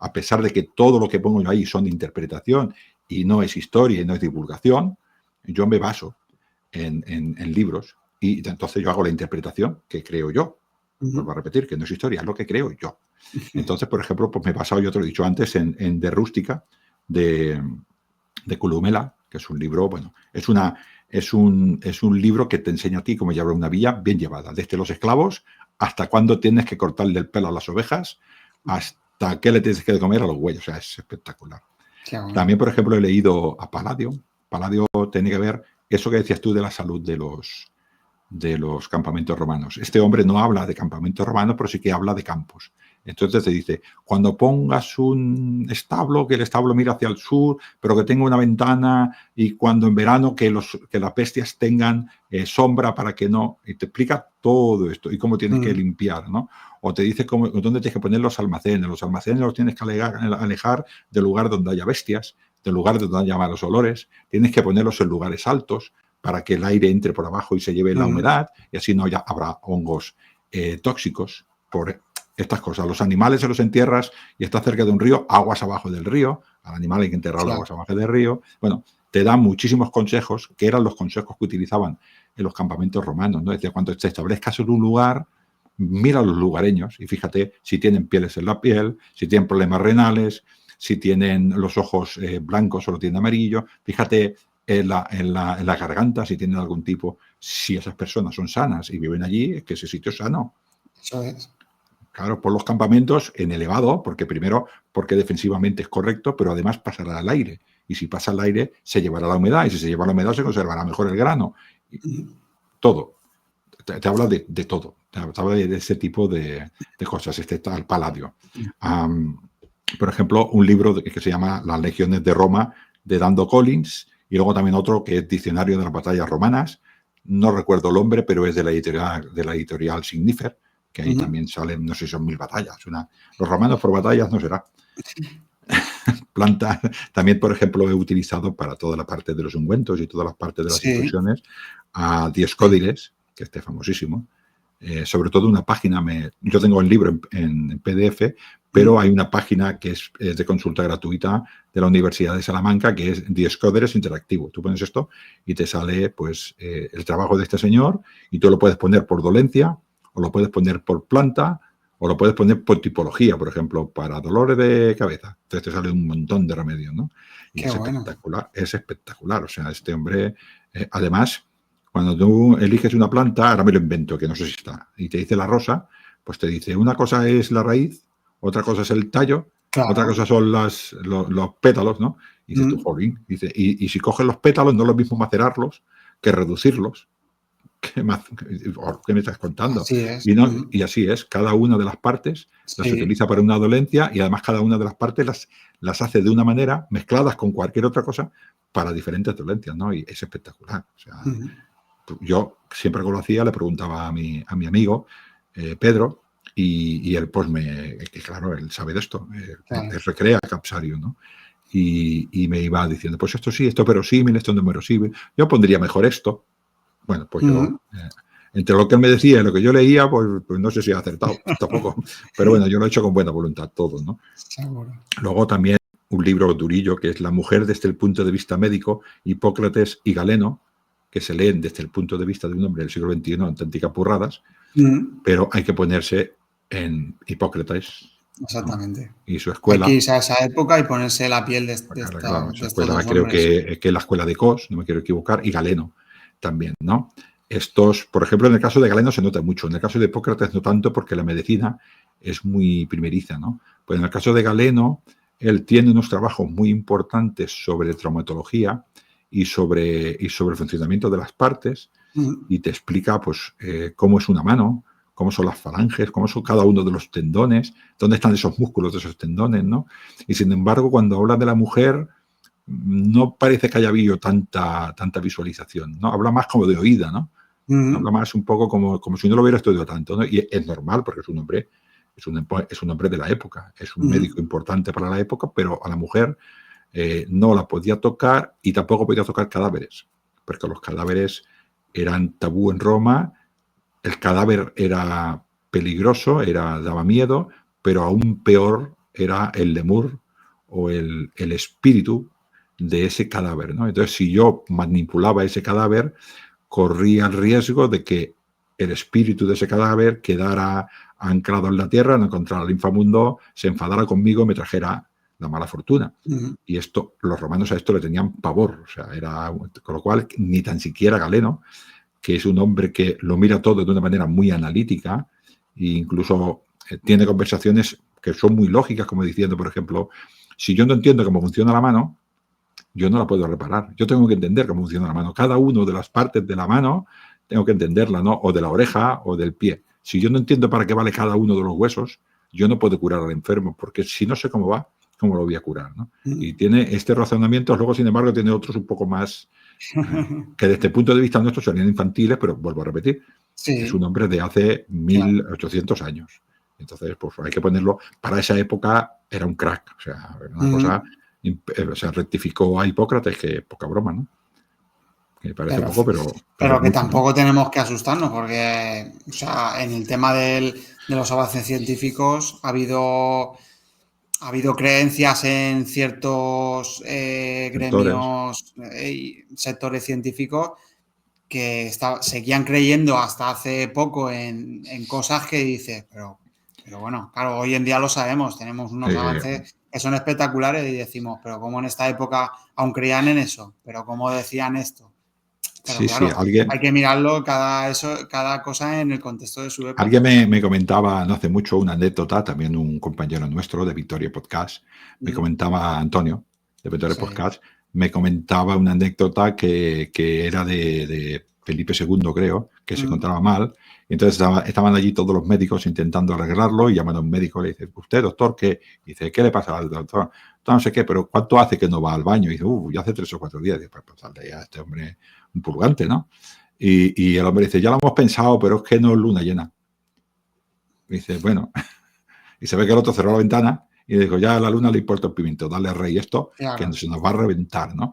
a pesar de que todo lo que pongo yo ahí son de interpretación y no es historia y no es divulgación, yo me baso en libros y entonces yo hago la interpretación que creo yo. Vuelvo a repetir que no es historia, es lo que creo yo. Entonces, por ejemplo, pues me he basado, yo te lo he dicho antes, en De Rústica, de Columela, que es un libro, bueno, es un libro que te enseña a ti cómo llevar una vida bien llevada, desde los esclavos hasta cuándo tienes que cortarle el pelo a las ovejas, hasta qué le tienes que comer a los bueyes. O sea, es espectacular. Bueno. También, por ejemplo, he leído a Palladio. Palladio tiene que ver eso que decías tú de la salud de los campamentos romanos. Este hombre no habla de campamentos romanos, pero sí que habla de campos. Entonces te dice, cuando pongas un establo, que el establo mira hacia el sur, pero que tenga una ventana, y cuando en verano que las bestias tengan sombra para que no... Y te explica todo esto y cómo tienes que limpiar, ¿no? O te dice dónde tienes que poner los almacenes. Los almacenes los tienes que alejar del lugar donde haya bestias, del lugar donde haya malos olores. Tienes que ponerlos en lugares altos para que el aire entre por abajo y se lleve la humedad, y así no habrá hongos tóxicos por estas cosas. Los animales se los entierras y estás cerca de un río, aguas abajo del río, al animal hay que enterrarlo aguas abajo del río. Bueno, te dan muchísimos consejos, que eran los consejos que utilizaban en los campamentos romanos, ¿no? Decía, cuando te establezcas en un lugar, mira a los lugareños y fíjate si tienen pieles en la piel, si tienen problemas renales, si tienen los ojos blancos o lo tienen amarillo, fíjate en la garganta, si tienen algún tipo, si esas personas son sanas y viven allí, es que ese sitio es sano. Eso es. Claro, por los campamentos en elevado, porque defensivamente es correcto, pero además pasará al aire. Y si pasa al aire, se llevará la humedad, y si se lleva la humedad, se conservará mejor el grano. Todo. Te habla de todo. Te habla de ese tipo de cosas. Este está el Palladio. Por ejemplo, un libro que se llama Las legiones de Roma, de Dando Collins, y luego también otro que es Diccionario de las batallas romanas. No recuerdo el nombre, pero es de la editorial Signifer, que ahí también salen, no sé si son 1000 batallas. Los romanos por batallas no será. Planta, también, por ejemplo, he utilizado para toda la parte de los ungüentos y todas las partes de las infusiones a Dioscórides, que este es famosísimo. Sobre todo una página, yo tengo el libro en PDF, pero hay una página que es de consulta gratuita de la Universidad de Salamanca, que es Dioscórides Interactivo. Tú pones esto y te sale pues el trabajo de este señor, y tú lo puedes poner por dolencia, o lo puedes poner por planta, o lo puedes poner por tipología, por ejemplo, para dolores de cabeza. Entonces te sale un montón de remedios, ¿no? Y es espectacular, es espectacular. O sea, este hombre, además, cuando tú eliges una planta, ahora me lo invento, que no sé si está, y te dice la rosa, pues te dice, una cosa es la raíz, otra cosa es el tallo, otra cosa son los pétalos, ¿no? Y dices tú, jolín, dice, y si coges los pétalos, no es lo mismo macerarlos que reducirlos. ¿qué me estás contando? Así es. Y así es, cada una de las partes las Sí. utiliza para una dolencia y además cada una de las partes las hace de una manera, mezcladas con cualquier otra cosa, para diferentes dolencias, ¿no? Y es espectacular. O sea, yo siempre que lo hacía le preguntaba a mi amigo, Pedro, y él pues que claro, él sabe de esto, Claro. él recrea Capsario, ¿no? Y me iba diciendo, pues esto sí, esto verosímil, esto no verosímil, yo pondría mejor esto. Bueno, pues yo, entre lo que él me decía y lo que yo leía, pues no sé si he acertado tampoco, pero bueno, yo lo he hecho con buena voluntad todo, ¿no? Seguro. Luego también un libro durillo que es La mujer desde el punto de vista médico, Hipócrates y Galeno, que se leen desde el punto de vista de un hombre del siglo XXI, auténticas burradas, pero hay que ponerse en Hipócrates. Exactamente. ¿No? Y su Hay escuela. que irse a esa época y ponerse la piel de Claro, su estos escuela dos creo hombres. que es la escuela de Cos, no me quiero equivocar, y Galeno también, ¿no? Estos, por ejemplo, en el caso de Galeno se nota mucho, en el caso de Hipócrates no tanto porque la medicina es muy primeriza, ¿no? Pues en el caso de Galeno, él tiene unos trabajos muy importantes sobre traumatología y sobre el funcionamiento de las partes y te explica pues cómo es una mano, cómo son las falanges, cómo son cada uno de los tendones, dónde están esos músculos de esos tendones, ¿no? Y sin embargo, cuando habla de la mujer, no parece que haya habido tanta visualización, ¿no? Habla más como de oída, ¿no? Habla más un poco como si no lo hubiera estudiado tanto, ¿no? Y es normal porque es un hombre, es un hombre de la época, es un médico importante para la época, pero a la mujer no la podía tocar y tampoco podía tocar cadáveres, porque los cadáveres eran tabú en Roma, el cadáver era peligroso, daba miedo, pero aún peor era el lemur o el espíritu de ese cadáver, ¿no? Entonces, si yo manipulaba ese cadáver, corría el riesgo de que el espíritu de ese cadáver quedara anclado en la tierra, no encontrara el inframundo, se enfadara conmigo y me trajera la mala fortuna. Y esto, los romanos a esto le tenían pavor, o sea, con lo cual ni tan siquiera Galeno, que es un hombre que lo mira todo de una manera muy analítica e incluso tiene conversaciones que son muy lógicas, como diciendo, por ejemplo, si yo no entiendo cómo funciona la mano, yo no la puedo reparar. Yo tengo que entender cómo funciona la mano. Cada una de las partes de la mano tengo que entenderla, ¿no? O de la oreja o del pie. Si yo no entiendo para qué vale cada uno de los huesos, yo no puedo curar al enfermo, porque si no sé cómo va, ¿cómo lo voy a curar? ¿No? Y tiene este razonamiento, luego, sin embargo, tiene otros un poco más que desde el punto de vista nuestro serían infantiles, pero vuelvo a repetir, es un hombre de hace 1800 años. Entonces, pues hay que ponerlo, para esa época era un crack, o sea, una cosa, o sea, rectificó a Hipócrates, que poca broma, ¿no? Que parece poco, pero que mucho, tampoco ¿no? tenemos que asustarnos, porque, o sea, en el tema de los avances científicos ha habido creencias en ciertos Sectores. gremios y sectores científicos que seguían creyendo hasta hace poco en cosas que dices, pero bueno, claro, hoy en día lo sabemos, tenemos unos avances que son espectaculares y decimos, pero ¿cómo en esta época aún creían en eso? ¿Pero cómo decían esto? Pero Sí, claro, hay que mirarlo cada cosa en el contexto de su época. alguien me comentaba no hace mucho una anécdota, también un compañero nuestro de Victoria Podcast, me comentaba, Antonio, de Victoria Podcast, me comentaba una anécdota que era de Felipe II, creo, que se encontraba mal. Y entonces estaban allí todos los médicos intentando arreglarlo y llaman a un médico y le dice, ¿usted, doctor, qué? Y dice, ¿qué le pasa al doctor? No sé qué, pero ¿cuánto hace que no va al baño? Y dice, ya hace 3 o 4 días. Y dice, pues dale ya a este hombre un purgante, ¿no? Y el hombre dice, ya lo hemos pensado, pero es que no es luna llena. Y dice, bueno, y se ve que el otro cerró la ventana y dijo, ya a la luna le importa el pimiento, dale rey esto, que se nos va a reventar, ¿no?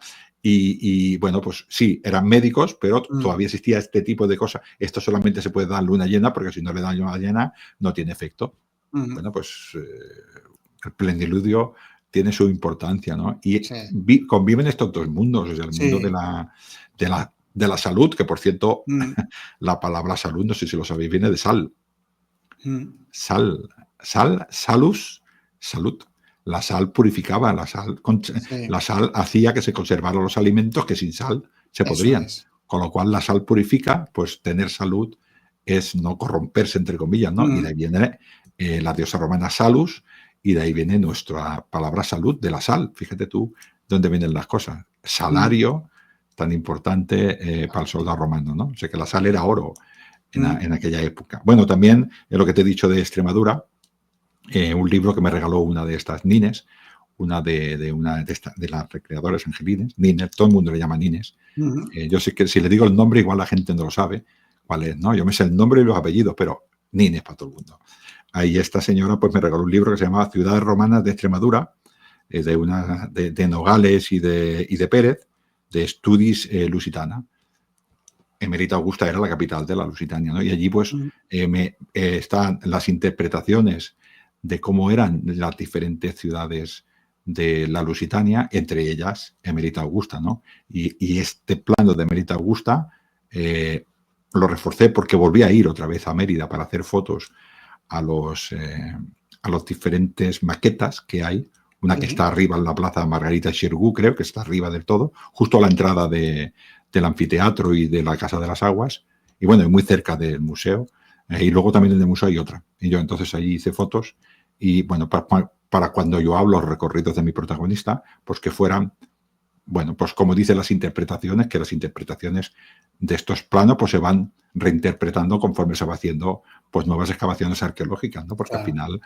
Y bueno, pues sí, eran médicos, pero todavía existía este tipo de cosas. Esto solamente se puede dar luna llena, porque si no le dan luna llena, no tiene efecto. Bueno, pues el pleniludio tiene su importancia, ¿no? Y conviven estos dos mundos, o sea, el mundo de la salud, que por cierto, la palabra salud, no sé si lo sabéis, viene de sal. Salus, salud. La sal purificaba, la sal hacía que se conservaran los alimentos que sin sal se podrían. Con lo cual la sal purifica, pues tener salud es no corromperse, entre comillas, ¿no? Y de ahí viene la diosa romana Salus, y de ahí viene nuestra palabra salud, de la sal. Fíjate tú dónde vienen las cosas. Salario tan importante para el soldado romano, ¿no? O sea, que la sal era oro en aquella época. Bueno, también en lo que te he dicho de Extremadura, un libro que me regaló una de estas Nines, una de las recreadoras angelines, Nines, todo el mundo le llama Nines. Yo sé que si le digo el nombre, igual la gente no lo sabe cuál es, ¿no? Yo me sé el nombre y los apellidos, pero Nines para todo el mundo. Ahí esta señora pues me regaló un libro que se llamaba Ciudades Romanas de Extremadura, de Nogales y de Pérez, de Estudis Lusitana. Emerita Augusta era la capital de la Lusitania, ¿no? Y allí pues están las interpretaciones de cómo eran las diferentes ciudades de la Lusitania, entre ellas Emerita Augusta, ¿no? Y este plano de Emerita Augusta lo reforcé porque volví a ir otra vez a Mérida para hacer fotos a los diferentes maquetas que hay. Una que está arriba en la plaza Margarita Xirgu, creo que está arriba del todo, justo a la entrada del anfiteatro y de la Casa de las Aguas, y bueno, muy cerca del museo. Y luego también en el museo hay otra. Y yo entonces allí hice fotos y bueno, para cuando yo hablo los recorridos de mi protagonista, pues que fueran, bueno, pues como dicen las interpretaciones, que las interpretaciones de estos planos pues se van reinterpretando conforme se va haciendo pues nuevas excavaciones arqueológicas, ¿no? Porque Claro. al final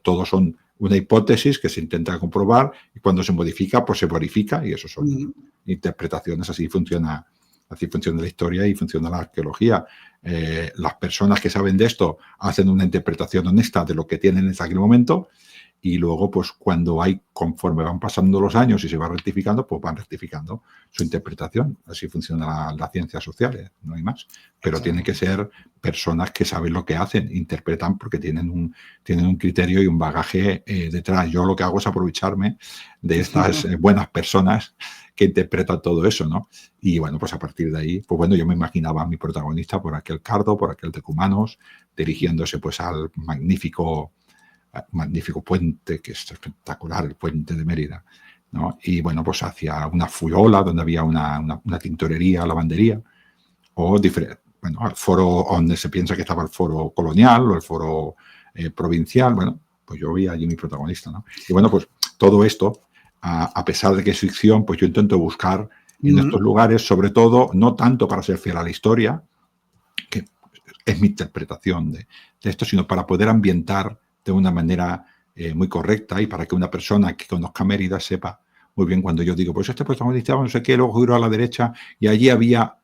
todos son una hipótesis que se intenta comprobar y cuando se modifica pues se verifica y eso son interpretaciones. Así funciona la historia y funciona la arqueología. Las personas que saben de esto hacen una interpretación honesta de lo que tienen en aquel momento y luego, pues cuando conforme van pasando los años y se va rectificando, pues van rectificando su interpretación. Así funcionan las ciencias sociales, no hay más. Pero tienen que ser personas que saben lo que hacen, interpretan porque tienen un criterio y un bagaje detrás. Yo lo que hago es aprovecharme de estas buenas personas que interpretan todo eso, ¿no? Y bueno, pues a partir de ahí, pues bueno, yo me imaginaba a mi protagonista por aquel Cardo, por aquel Tecumanos, dirigiéndose pues al magnífico puente, que es espectacular, el puente de Mérida, ¿no? Y bueno, pues hacia una fuyola donde había una tintorería, lavandería, o bueno, al foro donde se piensa que estaba el foro colonial o el foro provincial, bueno, pues yo vi allí mi protagonista, ¿no? Y bueno, pues todo esto, a pesar de que es ficción, pues yo intento buscar en estos lugares, sobre todo, no tanto para ser fiel a la historia, que es mi interpretación de esto, sino para poder ambientar de una manera muy correcta y para que una persona que conozca Mérida sepa muy bien cuando yo digo, pues este protagonista no sé qué, luego giro a la derecha y allí había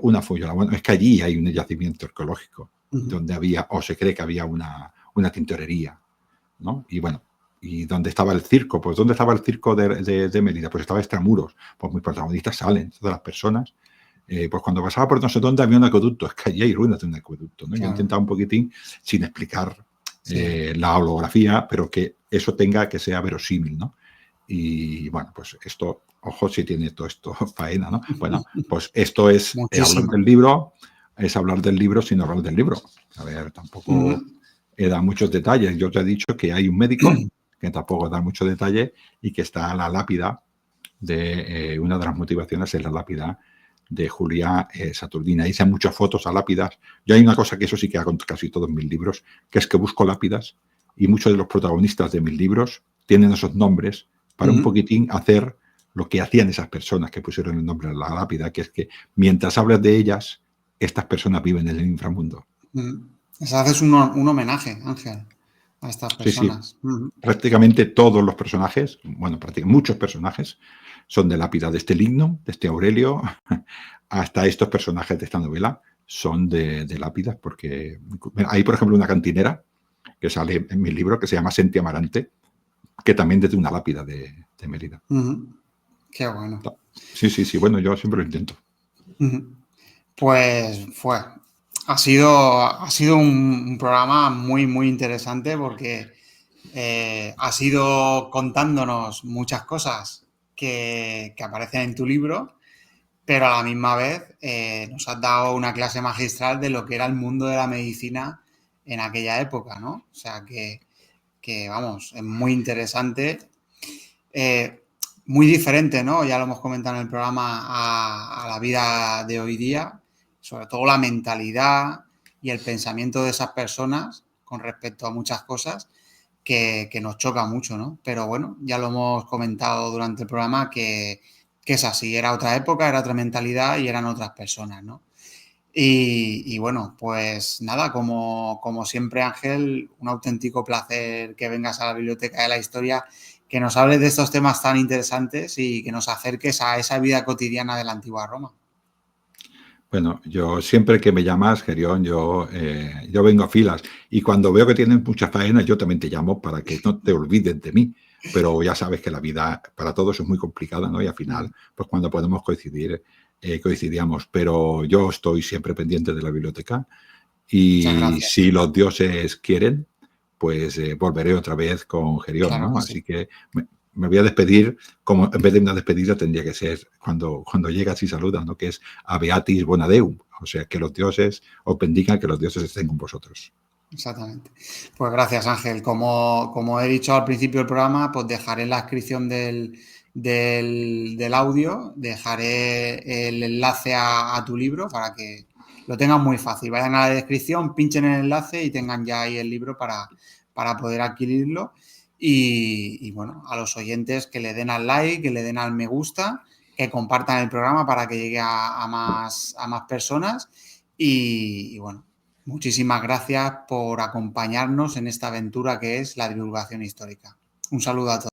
una follola. Bueno, es que allí hay un yacimiento arqueológico donde había, o se cree que había una tintorería, ¿no? Y bueno, ¿y dónde estaba el circo? Pues ¿dónde estaba el circo de Mérida? Pues estaba extramuros. Pues mis protagonistas salen, todas las personas. Pues cuando pasaba por no sé dónde había un acueducto, es que allí hay ruinas de un acueducto, ¿no? Claro. Yo he intentado un poquitín, sin explicar la holografía, pero que eso que sea verosímil, ¿no? Y bueno, pues esto, ojo, si tiene todo esto faena, ¿no? Bueno, pues esto es hablar del libro sin hablar del libro. A ver, tampoco he dado muchos detalles. Yo te he dicho que hay un médico que tampoco da mucho detalle y que está la lápida de una de las motivaciones es la lápida de Julia Saturnina. Hice muchas fotos a lápidas. Yo hay una cosa que eso sí que hago en casi todos mis libros, que es que busco lápidas y muchos de los protagonistas de mis libros tienen esos nombres para un poquitín hacer lo que hacían esas personas que pusieron el nombre a la lápida, que es que mientras hablas de ellas, estas personas viven en el inframundo. O sea, haces un homenaje, Ángel, a estas personas. Sí. Prácticamente todos los personajes, bueno, muchos personajes, son de lápida, de este Lignum, de este Aurelio, hasta estos personajes de esta novela son de lápidas, porque hay, por ejemplo, una cantinera que sale en mi libro que se llama Senti Amarante, que también es de una lápida de Mérida. Qué bueno. Sí, bueno, yo siempre lo intento. Pues ha sido un programa muy, muy interesante porque has ido contándonos muchas cosas que aparecen en tu libro, pero a la misma vez nos has dado una clase magistral de lo que era el mundo de la medicina en aquella época, ¿no? O sea que vamos, es muy interesante, muy diferente, ¿no? Ya lo hemos comentado en el programa a la vida de hoy día, sobre todo la mentalidad y el pensamiento de esas personas con respecto a muchas cosas que nos choca mucho, ¿no? Pero bueno, ya lo hemos comentado durante el programa que que es así, era otra época, era otra mentalidad y eran otras personas, ¿no? Y bueno, pues nada, como siempre, Ángel, un auténtico placer que vengas a la Biblioteca de la Historia, que nos hables de estos temas tan interesantes y que nos acerques a esa vida cotidiana de la antigua Roma. Bueno, yo siempre que me llamas, Gerión, yo vengo a filas y cuando veo que tienes mucha faena, yo también te llamo para que no te olvides de mí. Pero ya sabes que la vida para todos es muy complicada, ¿no? Y al final, pues cuando podemos coincidir, coincidíamos. Pero yo estoy siempre pendiente de la biblioteca Muchas y gracias. si los dioses quieren, pues volveré otra vez con Gerión, Claro ¿no? que sí. Así que me voy a despedir, como en vez de una despedida tendría que ser cuando llegas y saludas, ¿no? Que es Habeatis Bonadeum, o sea, que los dioses os bendigan, que los dioses estén con vosotros. Exactamente. Pues gracias, Ángel. Como he dicho al principio del programa, pues dejaré en la descripción del audio, dejaré el enlace a tu libro para que lo tengan muy fácil. Vayan a la descripción, pinchen el enlace y tengan ya ahí el libro para poder adquirirlo. Y bueno, a los oyentes que le den al like, que le den al me gusta, que compartan el programa para que llegue a más personas. Y bueno, muchísimas gracias por acompañarnos en esta aventura que es la divulgación histórica. Un saludo a todos.